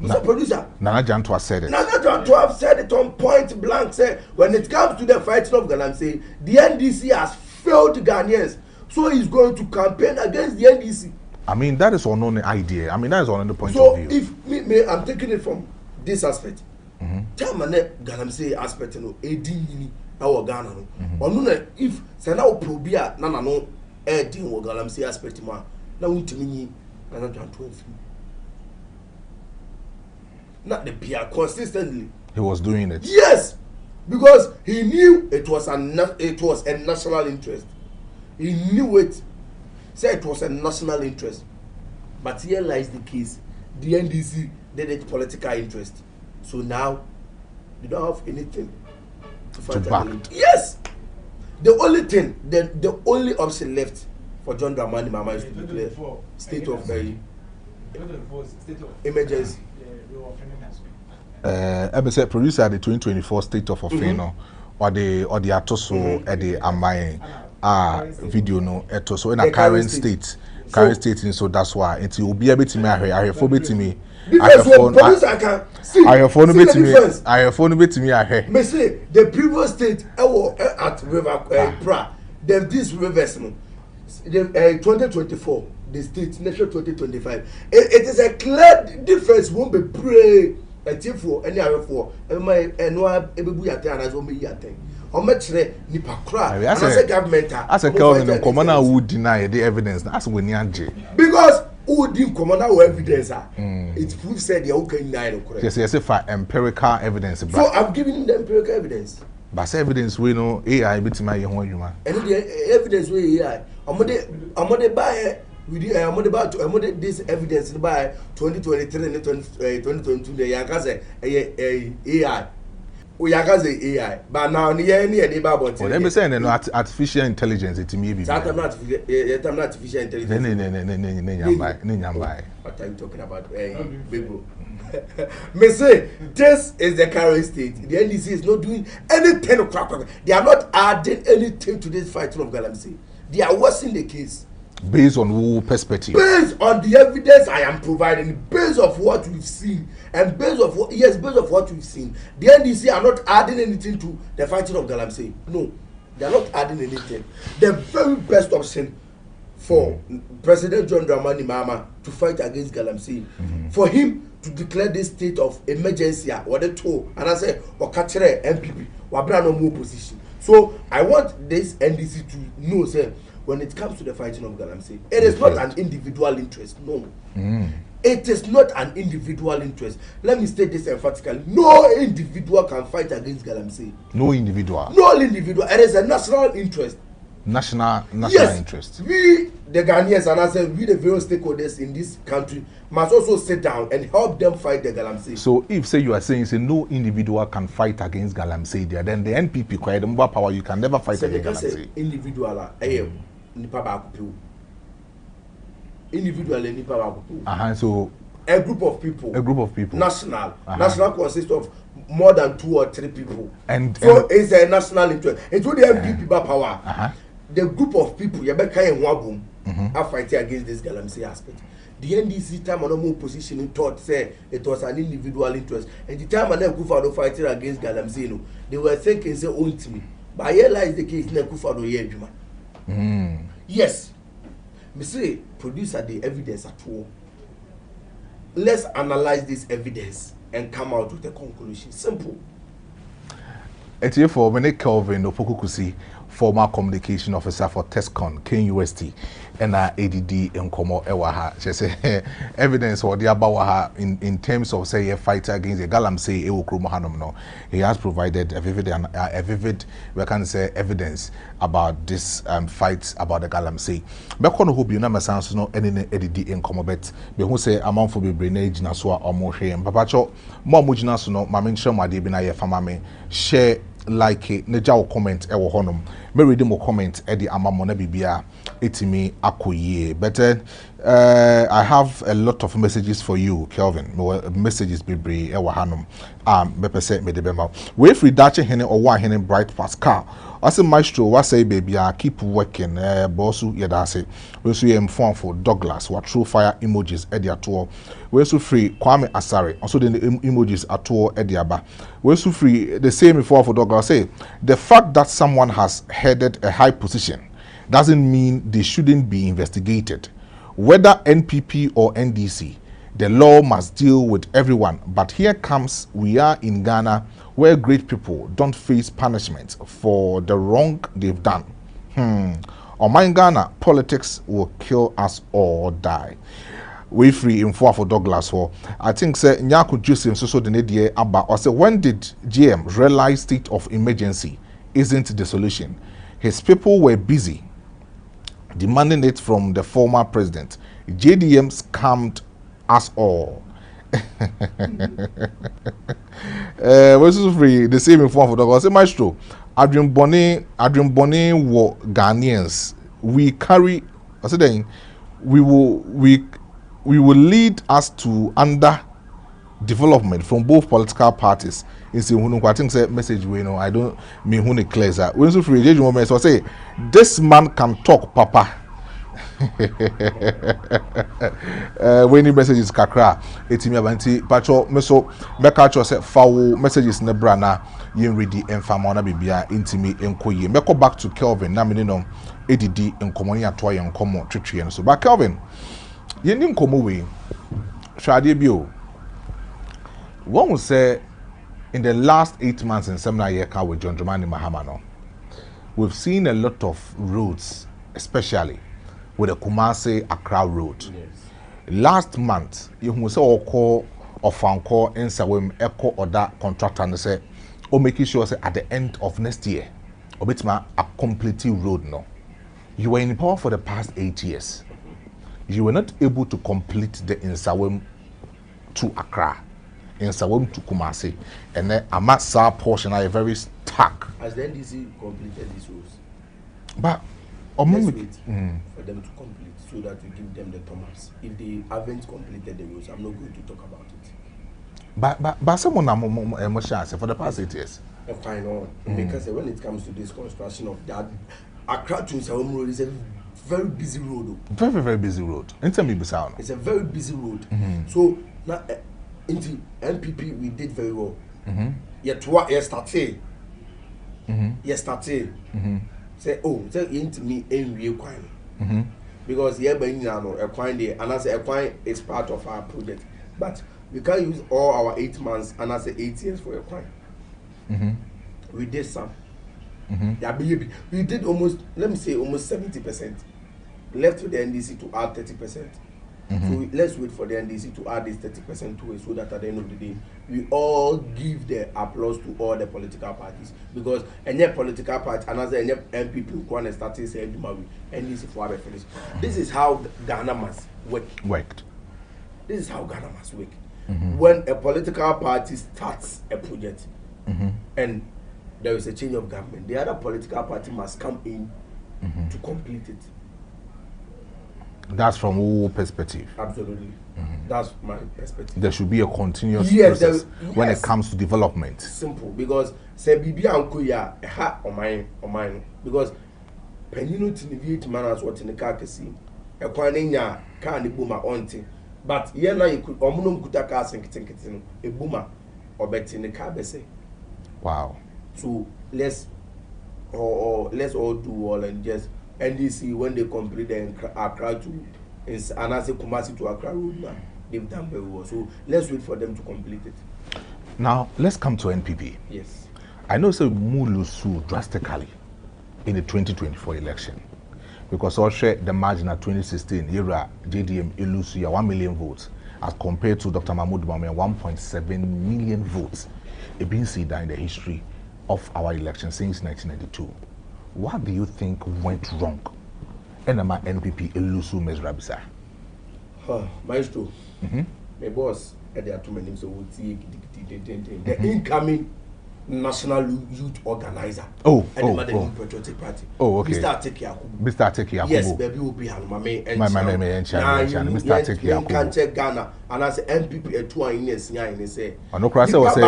B: Mr. Producer.
A: Nana Jantua said it.
B: Nana Jantua said it on point blank. Said when it comes to the fighting of Galamsey, the NDC has failed Ghanaians. So he's going to campaign against the NDC.
A: I mean, that is unknown idea. I mean, that is another point
B: of
A: view.
B: So if me, I'm taking it from this aspect. Tell me Galamsey aspect no edini our Ghana no. Or if say now probia na no edin wo Galamsey aspect ma na wintimi Nana Jantua free. Not the PR consistently.
A: He was doing it.
B: Yes, because he knew it was a national interest. He knew it. Said it was a national interest. But here lies the case. The NDC did it political interest. So now you don't have anything to fight against. Yes. The only thing, the only option left for John Dramani Mahama is to declare state of emergency.
A: I said producer the 2024 state of affairs or the atoso at the amai video no etoso in a current state in so that's why it will be a bit to me I have phone to me I have phone bit to me I hear
B: me say the previous state at river pra them this rivers no the 2024, the state national 2025. It is a clear difference. Won't be pray a team for any other for my no ebu yate and as only yate. How much nipa kra? And as a government,
A: as a government, commander would deny the evidence. That's when you
B: because who didn't commander evidence? It's proof said the okay nine correct.
A: Yes, for empirical evidence.
B: So I'm giving them empirical evidence.
A: But evidence we know AI bit my human.
B: And the evidence we AI. I'm gonna buy I'm gonna this evidence by 2023 and 2022. The Yankaze AI. We Yankaze AI. But now near the Bible.
A: Well, let me say no artificial intelligence. It may be.
B: That I'm not artificial intelligence. What are you talking about? Big bro. Me say this is the current state. The NDC is not doing anything. They are not adding anything to this fight of Galamsey. They are worsening the case.
A: Based on who perspective?
B: Based on the evidence I am providing, based of what we've seen, and based of what we've seen, the NDC are not adding anything to the fighting of Galamsey. No, they are not adding anything. The very best option for President John Dramani Mahama to fight against Galamsey, for him to declare this state of emergency, or the two, and I say, or catch MPP, or no more position. So I want this NDC to know, say, when it comes to the fighting of Galamsey, it is not an individual interest. No, it is not an individual interest. Let me state this emphatically: no individual can fight against Galamsey.
A: No individual.
B: No individual. It is a national interest.
A: National
B: yes,
A: interest.
B: We, the Ghanaians, and I said, we, the various stakeholders in this country, must also sit down and help them fight the Galamsey.
A: So, if say you are saying say no individual can fight against Galamsey, then the NPP quite the mobile power, you can never fight against Galamsey.
B: Individual,
A: So
B: a group of people. National. National consists of more than 2 or 3 people. So it's a national interest. It's with the MPP power. The group of people, Yabeka and Wabum, are fighting against this Galamsey aspect. The NDC time on more position in thought say it was an individual interest. And the time Nekufado fighting against Galamsey, they were thinking say own to me. But I realize the case Nekufado Yejuma. Yes. Me say produce the evidence at all. Let's analyze this evidence and come out with a conclusion. Simple.
A: It's here for Mene Kelvin Opokukusi, former communication officer for TESCON, KUST, and ADD in Komo Ewaha. She say evidence or the Abawaha in terms of say a fighter against the Galamsey Ewokrumohanum. No, he has provided a vivid we can say evidence about this fight about the Galamsey. Bekono hope you na masanso no any ADD in Komo bet be who say amount for be brainage na so omo hwe papacho mo mujina so no mame nkyerem ade bi na ye fama me share like it neja wo comment e wo honom me read mo comment e di amamo na bibia etimi akoyie but I have a lot of messages for you Kelvin messages bebre e wo hanom bepese me de bema we free dache hene owa hene bright pascal ase maestro wa say baby keep working bossu yedase we so yem for Douglas what true fire emojis e di ato we so free Kwame Asare also the emojis ato e di aba we so free the same for Douglas say the fact that someone has headed a high position doesn't mean they shouldn't be investigated. Whether NPP or NDC, the law must deal with everyone. But here comes, we are in Ghana where great people don't face punishment for the wrong they've done. On my Ghana, politics will kill us or die. We free in for Douglas for I think say Nyaku Joseph so the idea about or say when did GM realize state of emergency isn't the solution? His people were busy demanding it from the former president. JDM scammed us all. We're free the same inform for Douglas. Say maestro, Adrian Bonnet were Ghanaians. We carry I said then we will lead us to under development from both political parties. In I think say message we know I don't mean who clears that. When so free moment so say this man can talk papa. When you messages kakra, etimi abanti pacho meso meka cho say foul messages ne brana yen ready enfama na bibia intimi enkoye. Meko back to Kelvin na me no edidi enkomo ni ato yen enkomo twetwe so. But Kelvin, yen ni enkomo we hwade bi o. One will say in the last 8 months in seminar year with John Dramani Mahama no, we've seen a lot of roads, especially with the Kumasi Accra road.
B: Yes.
A: Last month, you will say Oko or Fanko in Sawim Echo or that contractor and say, or making sure say at the end of next year, or bit a complete road no. You were in power for the past 8 years. You were not able to complete the Insawim to Accra, Insawim to Kumasi, and then a massive portion are very stuck.
B: As the NDC completed these roads,
A: But
B: let's wait for them to complete so that we give them the Thomas. If they haven't completed the roads, I'm not going to talk about it.
A: But someone emotion for the past 8 years.
B: Why not? Because when it comes to this construction of that, Accra to Nsawam road is a very busy road.
A: Very, very busy road. It's
B: a very busy road. So now into NPP we did very well. Yet what yesterday? Yesterday. Say say into me in real crime. Because yeah, but now a crime there, and as a crime is part of our project. But we can't use all our 8 months and as 8 years for a crime. We did some. Yeah, baby. We did almost, let me say, almost 70%. Left to the NDC to add 30%. So let's wait for the NDC to add this 30% to it, so that at the end of the day, we all give the applause to all the political parties. Because any political party, another any MPP who want to start saying NDC for our finish. This is how Ghana must work. This is how Ghana must work. When a political party starts a project and there is a change of government, the other political party must come in to complete it.
A: That's from all perspective.
B: Absolutely. That's my perspective.
A: There should be a continuous process when it comes to development.
B: Simple. Because say bibi anko ya ha o mine because penino tinivate manners what in the car kesi e kwan nya car ni buma onti but here na you omuno mkuta car sinkitin e buma obeti ni car bese.
A: Wow.
B: So let's all do all and just NDC when they complete the Accra to and as a Kumasi to Accra road now, they've done very well. So let's wait for them to complete it.
A: Now let's come to NPP.
B: Yes.
A: I know so Mulusu drastically in the 2024 election because also the margin at 2016 era JDM Ilusu 1 million votes as compared to Dr. Mahmoud Bawumia 1.7 million votes. It been seen in the history of our election since 1992. What do you think went wrong? NMA NPP Ilusu Mesrabisa.
B: Maestro, my boss at the Atumanim so would see the incoming national youth organizer.
A: The
B: Patriotic Party.
A: Okay.
B: Mr. Ateki Yakubu.
A: Mr. Ateki Yakubu.
B: Yes, baby will be my main
A: and Mr. Ateki Yakubu.
B: Can't check Ghana and as MPP at 2 years and say,
A: no crasa was say,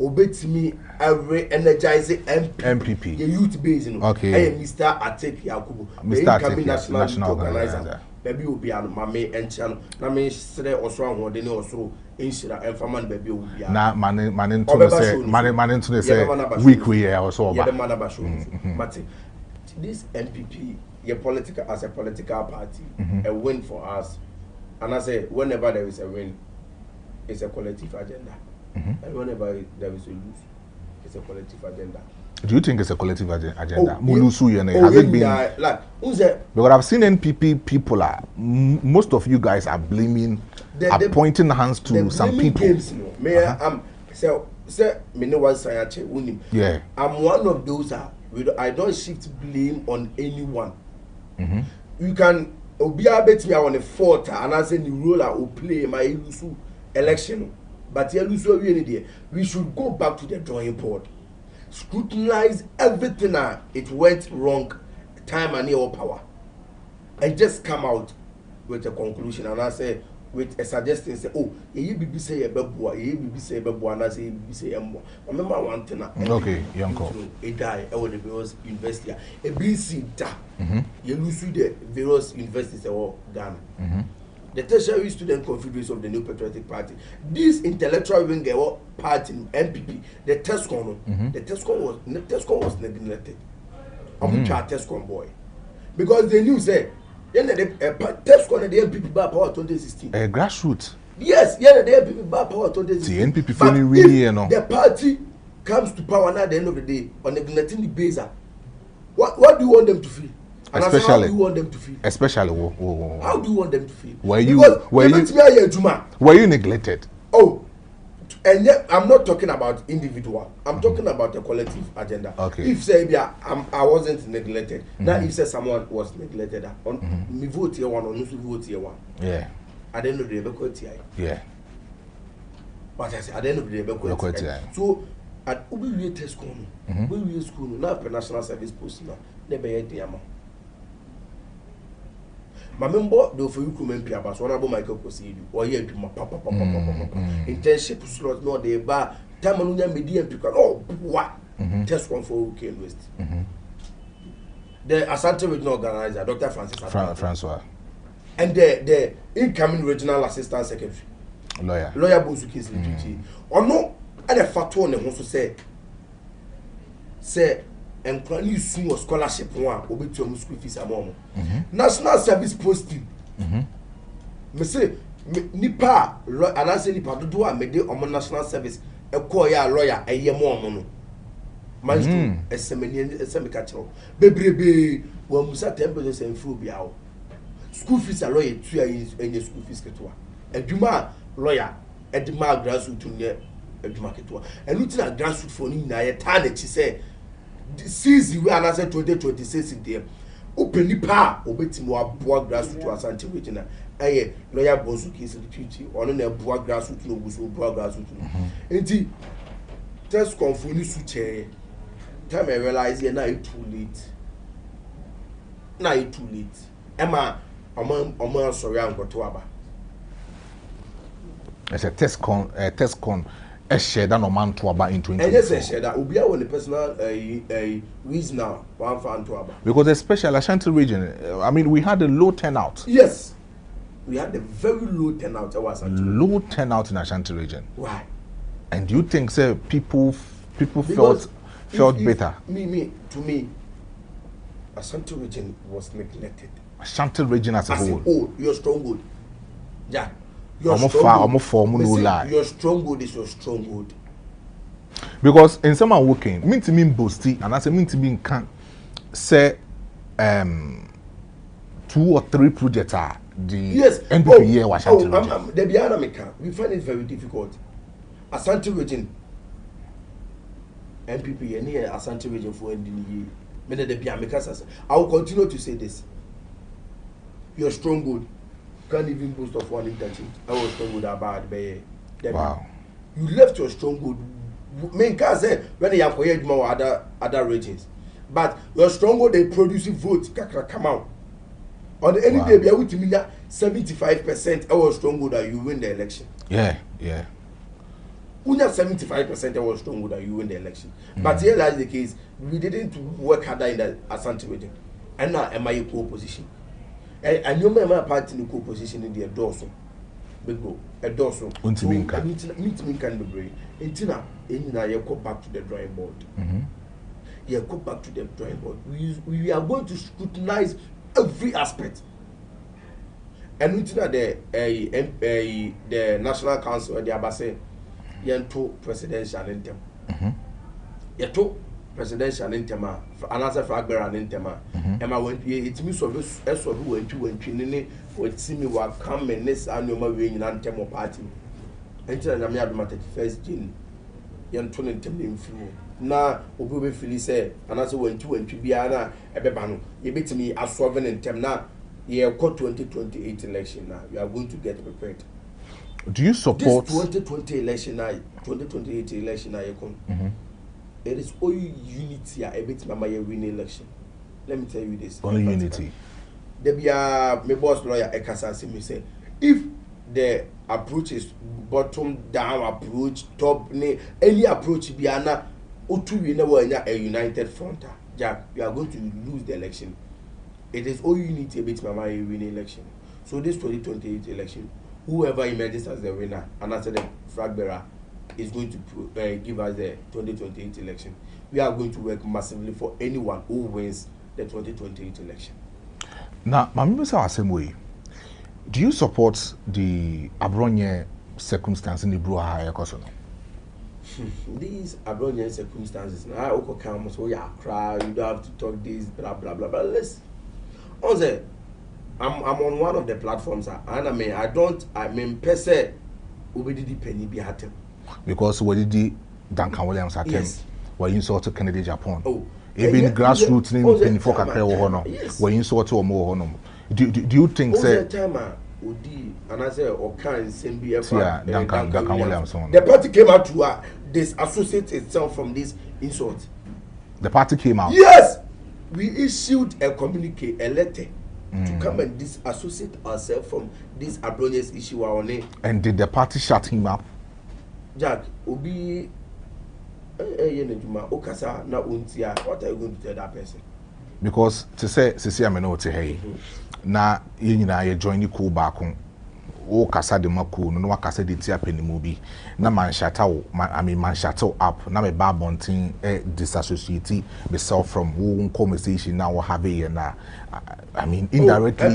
B: obey me every energizing
A: MPP.
B: The youth base,
A: okay.
B: Hey, Mr. Ateki Yakubu.
A: Mr. Ateki national organizer.
B: Baby will be my main and channel. Na me say osro ho de ne osro inshira enfaman baby will be
A: na manin to say week we here also
B: oba yeah the show Mate this MPP as a political party a win for us, and I say whenever there is a win it's a collective agenda and whenever there is a lose it's a collective agenda.
A: Do you think it's a collective agenda? Mulusu has it been
B: like
A: because I've seen NPP people most of you guys are blaming pointing hands to some people.
B: Games, me know what yeah. I'm one of those I don't shift blame on anyone. You can bet me on a fault and I say the role I will play my Ilusu election. But we should go back to the drawing board. Scrutinize everything it went wrong, time and your power, and just come out with a conclusion. And I say, with a suggestion say, oh, ye be say a beboa, ye be say beboa, and I say be say embo. Remember one thing.
A: Okay, Yanko.
B: A die over the various university. A BC da. You lose the various universities or Ghana. The tertiary student confederation of the New Patriotic Party. This intellectual wing party MPP, the TESCON, the TESCON was neglected. I'm a TESCON boy. Because they knew say TESCON and the MPP bar power 2016.
A: Grassroots.
B: Yes, yeah, the MPP bar power 2016.
A: The NPP fully really, you know.
B: The party comes to power now at the end of the day on neglecting the base. What do you want them to feel? And
A: especially,
B: how do you want them to feel?
A: Especially,
B: how do you want them to feel?
A: Were you neglected?
B: Oh, and yet I'm not talking about individual. I'm talking about the collective agenda.
A: Okay.
B: If say I wasn't neglected, now if say someone was neglected, me vote here one or no vote here one.
A: Yeah.
B: At the end of the day, we TI.
A: Yeah.
B: But I say at the end of the day, we TI. So at we test school, we school now per national service post now. Never yet the amount. My member do for you come MP about one about Michael Kosidu or here to my papa internship slot no they bar time on media people oh what test one for UK West. The Asante regional organizer Dr.
A: Francois
B: and the incoming regional assistant secretary lawyer Bosuki Slichi or no and a fatu on the also say and can you soon a scholarship one will be to school fees among national service posting. Me say nipa and I say nipa do a mede on national service a call ya lawyer a year more mono. Maestro a semicatcher. Baby, one musa 10% and full be out. School fees are lawyer 2 years and your school fees ketua. A Juma lawyer at the mark grassroots to near a Juma ketua. And looking at grassroots for Nina, a target, she said. Season we are 2026 in there. Open the power, obey more boa grassroots to Asante region. Aye, lawyer Bosuki is the duty, or no boa grassroots, no boa grassroots. Indeed, just confirm suche. Time I realize you're now too late. Now it's too late. Emma, I'm sorry, I'm going to Abba.
A: It's a test con. A share that no man to about in 20.
B: And yes, a share that will be our personal reason now, one fan to about.
A: Because especially Ashanti region, I mean, we had a low turnout.
B: Yes, we had a very low turnout.
A: Low turnout in Ashanti region.
B: Why?
A: And do you think, sir, people felt better?
B: To me, Ashanti region was neglected.
A: Ashanti region as a whole.
B: Oh, you're strong good. Yeah. Your stronghold is your stronghold.
A: Because in some working, mean to mean boasty, and I say mean to mean can say 2 or 3 projects are the NPP here Ashanti region.
B: The Bianamica, we find it very difficult. Ashanti region NPP and here Ashanti region for ending the year. The Bianamica, I will continue to say this. Your stronghold. Can't even boast of one interchange. I was stronghold about
A: wow.
B: You left your stronghold. Main can say when they have created more other regions. But your stronghold they produce votes come out. On any day be able to mean 75% our stronghold that you win the election.
A: Yeah.
B: When 75% our stronghold that you win the election. But here that's the case. We didn't work harder in the Asante region. And now am I a co-opposition? And you remember party in the co-position in the dorsal. Big bro, a dorsal. Meet me can be brave. Intina, you go back to the drawing board. You go back to the drawing board. We are going to scrutinize every aspect. And intina the National Council, the Abase, you to presidential intem. You to presidential intema, another fragment and intema. Emma went it means of us who went to would see me what come in this annual wing and temo party. Until I'm at 31st June, young Tony Tim flew. Now, Obu Philly said, and as I went to Biana, a bebano, you beat me as swerving in Temna, year 2028 election now. You are going to get prepared.
A: Do you support
B: this 2020 election now? 2028 election now, you come. There is only unity a bit mama win election. Let me tell you this.
A: Only unity.
B: There be my boss lawyer Ekasa me say if the approach is bottom down approach, top any approach be ana otu we never a united front. Jack, you are going to lose the election. It is all unity bit mama win election. So this 2028 election, whoever emerges as the winner and as the flag bearer is going to give us the 2028 election. We are going to work massively for anyone who wins the 2028 election. Now,
A: Mami say the same way. Do you support the Abronye circumstance in the Bruha Ekosono?
B: These Abronye circumstances, now I also come so yeah, cry. You don't have to talk this, blah blah blah. But let's. Also, I'm on one of the platforms, and I mean, per se, we did the penny be at him.
A: Because we did Duncan Williams at him. Were insulted Kennedy Japan.
B: Oh,
A: even grassroots in penny for Kakre Hono. Were insulted or more Hono. Do you think say?
B: And I say Duncan
A: Williams.
B: The party came out to disassociate itself from this insult.
A: The party came out.
B: Yes, we issued a communique, a letter to come and disassociate ourselves from this Abronye's issue.
A: And did the party shut him up?
B: Jack, Obi, what are you going to tell that person?
A: Because to say, I'm not hey. Na you join the cool back on. O kasa de maku no wakasa de tia penimu bi na man shatter up na me ba bontin disassociate myself from one conversation now we have here na I mean indirectly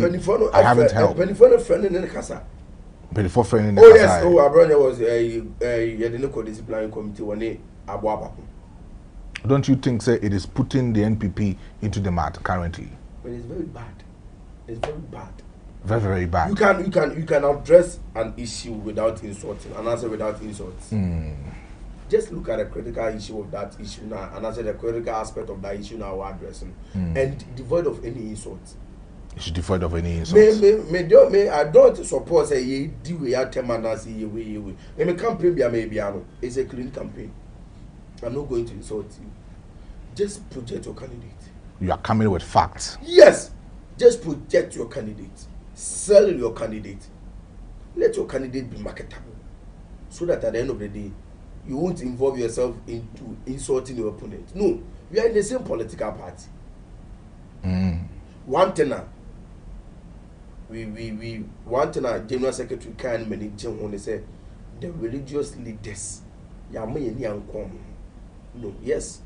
A: I haven't helped
B: friend in the kasa
A: before friend in the kasa.
B: Yes, our brother was a disciplinary committee one abwa.
A: Don't you think say it is putting the NPP into the mud currently?
B: But it's very bad. It's very bad.
A: Very, very bad.
B: You can address an issue without insulting, and answer without insults. Just look at the critical issue of that issue now, and answer the critical aspect of that issue now we're addressing, and devoid of any insults.
A: It's devoid of any insults.
B: I don't suppose say you do we are temanasi you. Me campaign be maybe it's a clean campaign. I'm not going to insult you. Just project your candidate.
A: You are coming with facts.
B: Yes. Just project your candidate. Sell your candidate. Let your candidate be marketable. So that at the end of the day, you won't involve yourself into insulting your opponent. No. We are in the same political party. One tenor. One tenor, General Secretary can manage when they say the religious leaders. No, yes.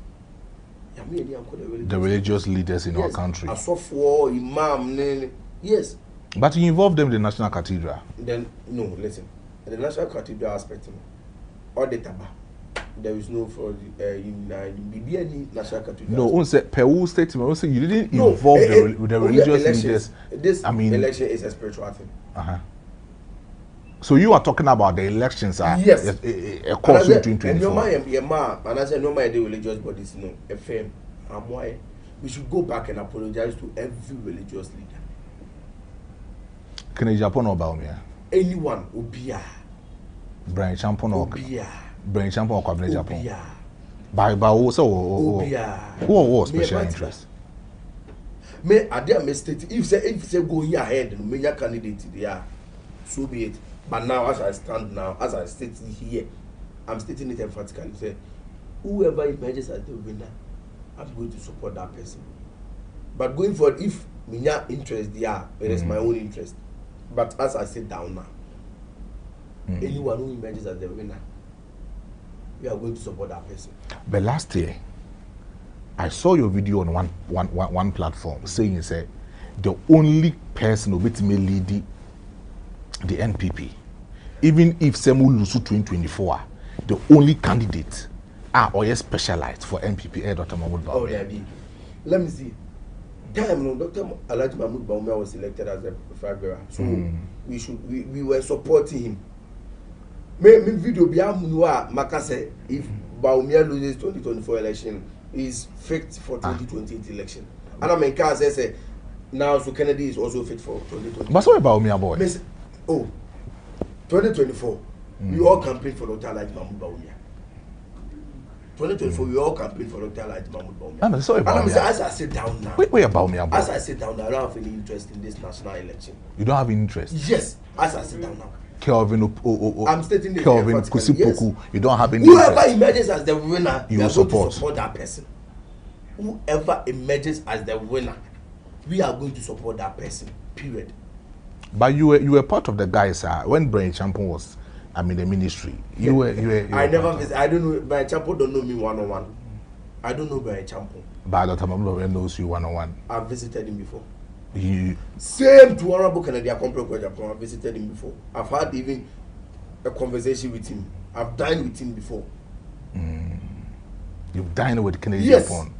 A: The religious leaders in our country.
B: Asofo, Imam, yes.
A: But you involve them in the National Cathedral.
B: Then, no, listen. The National Cathedral aspect, or the Taba, there is no for in National Cathedral.
A: No, on say Peru statement, on say you didn't involve the religious leaders.
B: This election is a spiritual thing.
A: So you are talking about the elections are
B: yes.
A: A course between 24.
B: And I said no my religious bodies no FM. And why we should go back and apologize to every religious leader.
A: Can you Japan or Baumia?
B: Anyone Obia.
A: Brian Champon or Brian Champon or Cabinet Japan. By also who special interest.
B: May I dare mistake if say go ahead and make your candidate there, so be it. But now, as I stand now, as I state here, I'm stating it emphatically. Say, whoever emerges as the winner, I'm going to support that person. But going forward, if my interest there, it is my own interest. But as I sit down now, anyone who emerges as the winner, we are going to support that person.
A: But last year, I saw your video on one platform saying, say, the only person who beat me lead the NPP, even if Semu lose 2024, the only candidate or specialized for NPP, Dr. Mahmoud Bawumia.
B: Oh, let me see. Damn, Dr. Alhaji Mahmoud Bawumia was elected as a flag bearer, so we were supporting him. Me video biya makase if Bawumia loses 2024 election is fit for 2028 election, and I mean, say now so Kennedy is also fit for 2024.
A: But what about Bawumia boy?
B: 2024, we all campaign for Dr. Alhaji Mahmoud Bawumia. 2024, we all campaign for Dr. Alhaji Mahmoud Bawumia.
A: I'm sorry about
B: as I sit down now.
A: Wait about me,
B: as I sit down now, I don't have any interest in this national election.
A: You don't have any interest?
B: Yes, as I sit down now.
A: Kelvin,
B: I'm stating the
A: Kelvin Kusipoku, you don't have any
B: whoever
A: interest.
B: emerges as the winner,
A: You
B: we are
A: support.
B: going to support that person. Whoever emerges as the winner, we are going to support that person. Period.
A: But you were part of the guys when Brian Champon was, I mean, the ministry. You were.
B: I never visit. I don't know. Brian Champon don't know me one-on-one. I don't know Brian Champon.
A: But Dr. Mamlo knows you one-on-one.
B: I've visited him before.
A: You
B: Same to Honorable Kennedy Akompro Japan. I've visited him before. I've had even a conversation with him. I've dined with him before.
A: You've dined with Kennedy
B: Yes.
A: Japan,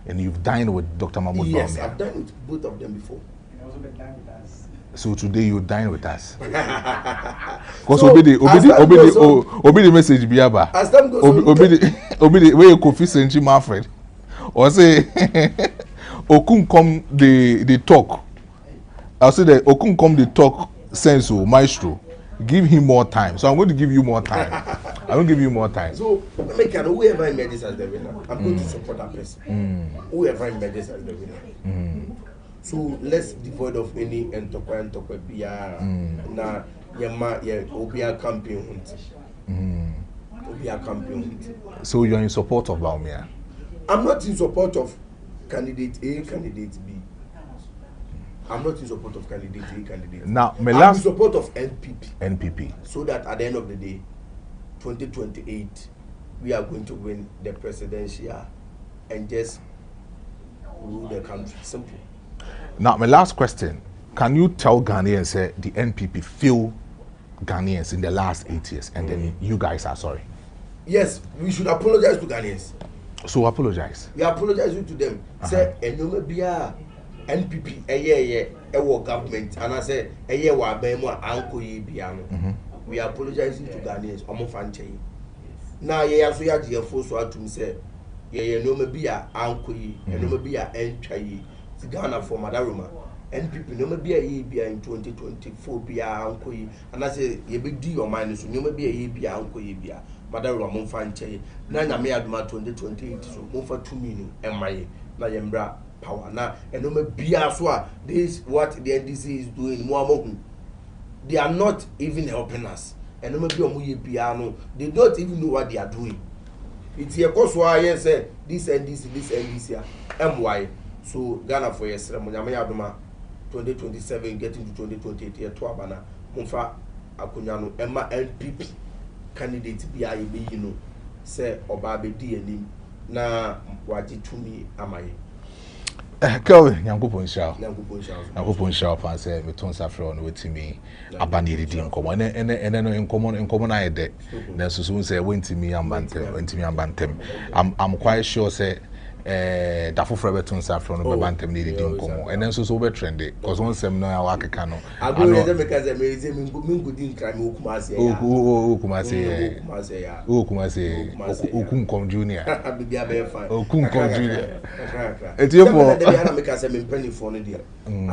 A: and you've dined with Dr. Mahmoud
B: Yes,
A: Bawumia.
B: I've dined with both of them before.
C: And also been done with us.
A: So today you dine with us. Because
B: So,
A: obey
B: as time goes on-
A: the message biaba.
B: As time goes on,
A: Obey the way you Kofi Senchi Manfred. Or say Okun come the talk. I'll say that Okun come the talk sense Maestro. Give him more time. So I'm going to give you more time. I'm going to give you more time.
B: So, whoever emerges as the winner, I'm going to support that person. Whoever emerges as the winner. So let's devoid of any entokwa biya na yema obia campaign obia campaign.
A: So you're in support of Bawumia?
B: I'm not in support of candidate A, candidate B. I'm not in support of candidate A, candidate B.
A: Now, my
B: I'm
A: last
B: in support of NPP.
A: NPP.
B: So that at the end of the day, 2028, we are going to win the presidential and just rule the country. Simple.
A: Now, my last question. Can you tell Ghanaians say the NPP failed Ghanaians in the last 8 years and then you guys are sorry?
B: Yes, we should apologize to Ghanaians.
A: So apologize.
B: We apologize to them. Say, enome bia NPP ewo government and I say eye wa ban mu anko ye bia no. We apologize to Ghanaians. Omo fa nche. Na ye aso ya je fo so atum say ye enome bia anko ye, enome bia entwa ye. Ghana for Madaruma. NPP no be a year in 2024 be anko yi and I say ye be di your mind so no be a year be anko yi bia Madaruma mon fan che na nya me aduma 2028 so mon fa 2 million emaye na yembra power na eno me bia so a this what the NDC is doing mo amohu they are not even helping us eno me bia omo ye bia no they don't even know what they are doing it's here cause why yes say this NDC MY. So Ghana for yes, Munyama Yaduma 2027 getting to 2028 year to Abana Munfa Akunyano Emma NPP candidate BIB you know say Obabe DNM na waji tumi amaye.
A: Kelvin, Yankupon Shao.
B: Nyankopon
A: Shao fan say me ton safro no wetimi abani redi nkomo ene no nkomo na yede na susu say wentimi ambantem I'm quite sure say da foforo beton safro no bebantem ne redi nkomo ene nso so be trendy cause one sem no ya akeka no
B: agolo ze meka ze me ze mingudi nkran okumase ya
A: okumase okunkom junior
B: abibia be fine
A: okunkom junior
B: etiepo de meka ze me mpani for no dia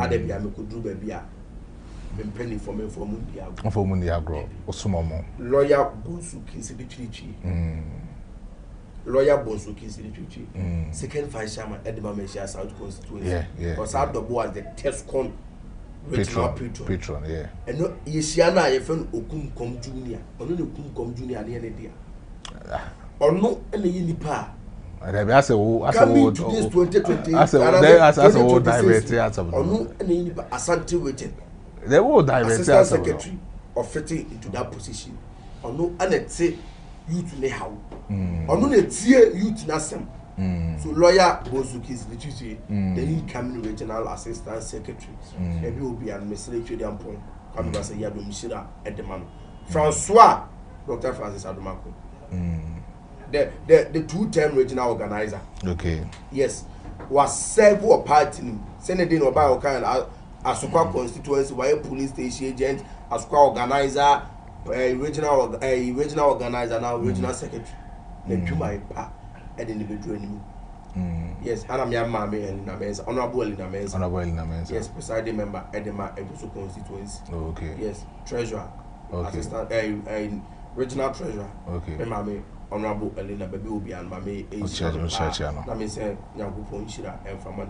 B: ade bia me koduru ba bia me mpani for me for mu dia agro osomomo lawyer Bonsu Kinsibichichi lawyer Bonsu Kinsibichichi second vice chairman Edema Meshia South constituency because our double as the Tescon regional patron
A: yeah
B: and no yesiana ye fen Okunkom junior ono ne Okunkom junior ne ne dia ono ene yi nipa
A: as a
B: coming to this 2020
A: as a director
B: ono ene yi nipa Asante waiting
A: they will direct
B: assistant secretary of fitting into that position ono anete youth ne how ono ne tie youth na sem so lawyer Bozuki is literally the incoming regional assistant secretary ebi obi and meseletre dem pon kwame say ya do mishira edema no François Dr. Francis Adomako the 2-term regional organizer yes was serve or party Senate no buy kind Asukwa constituency why police station agent Asukwa organizer regional organizer now regional secretary the Juma pa and then the bedroom yes and I'm your mammy and Namens honorable Namens yes presiding member Edema Ebusu constituency yes treasurer assistant regional treasurer mammy Honorable Elena Baby will be and my may na me say Yankupon Shira and from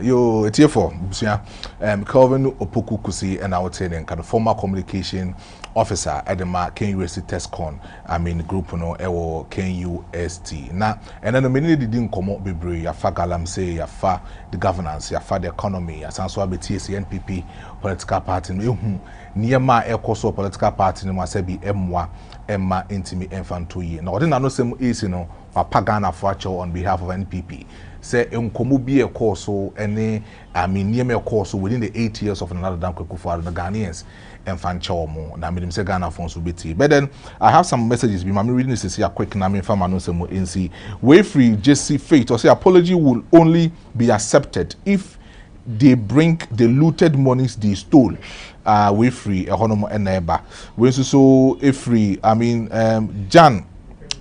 A: yo, it's here for Calvin Opoku Kusi and I would say then kind of former communication officer at the KUST TestCon. I mean group no ewo KUST. Now and then the minute didn't come up be ya fa galam say ya fa the governance, ya fa the economy, ya sanso abi TSC NPP political party no niema ekoso political party no masebi emwa emma intimi enfanto ye. Now odin no sem is no pagana for on behalf of NPP. Say nkomo bi e course so any I mean niema e course within the 8 years of another Danko Kufuor the Ghanaians enfancho mo na me say Ghana phones will be tea. But then I have some messages be I'm reading this here quick na me fama no sem NC way free JC Faith or say apology will only be accepted if they bring the looted monies they stole way free economy and neighbor when so free I mean Jan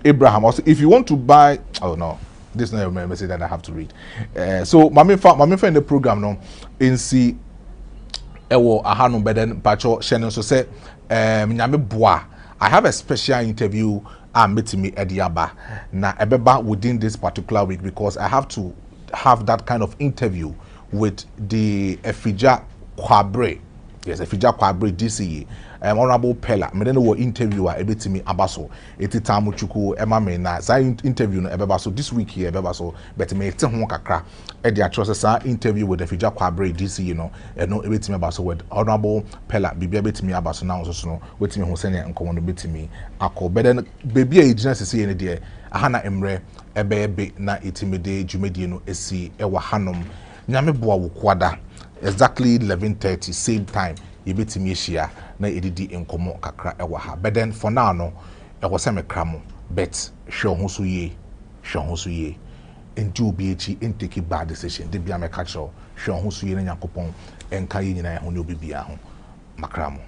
A: Abraham also if you want to buy oh no this is not a message that I have to read so my friend in the program no NC ewo ahanu beden pacho shenen so say nyame boa I have a special interview meeting me ediaba na ebeba within this particular week because I have to have that kind of interview with the Efija Kwabre. Yes, Efija Kwabre DCE. Honorable Pella. Me no interviewer ebetimi abaso. Eti tamu chuku ema me na za interview no ebebaso this week here ebebaso but me ete ho kakra e dia trust sa interview with Efija Kwabre DCE no no ebetimi abaso with Honorable Pella bibia betimi abaso na so no wetimi ho sene nkomo no betimi akọ beden baby e gina sese ne de ahana emre ebe na itimide dwumedie no esi ewa hanom nyame boa wo kwada exactly 11:30 same time yebetimi ehia na edidi enkomo kakra ewa ha but then for now no e wo se me kramo bet hwe ho so ye enti obi echi take bad decision de bia me ka kiro hwe ho so ye na yakopon enka ye nyina ho ne obi bia ho makramo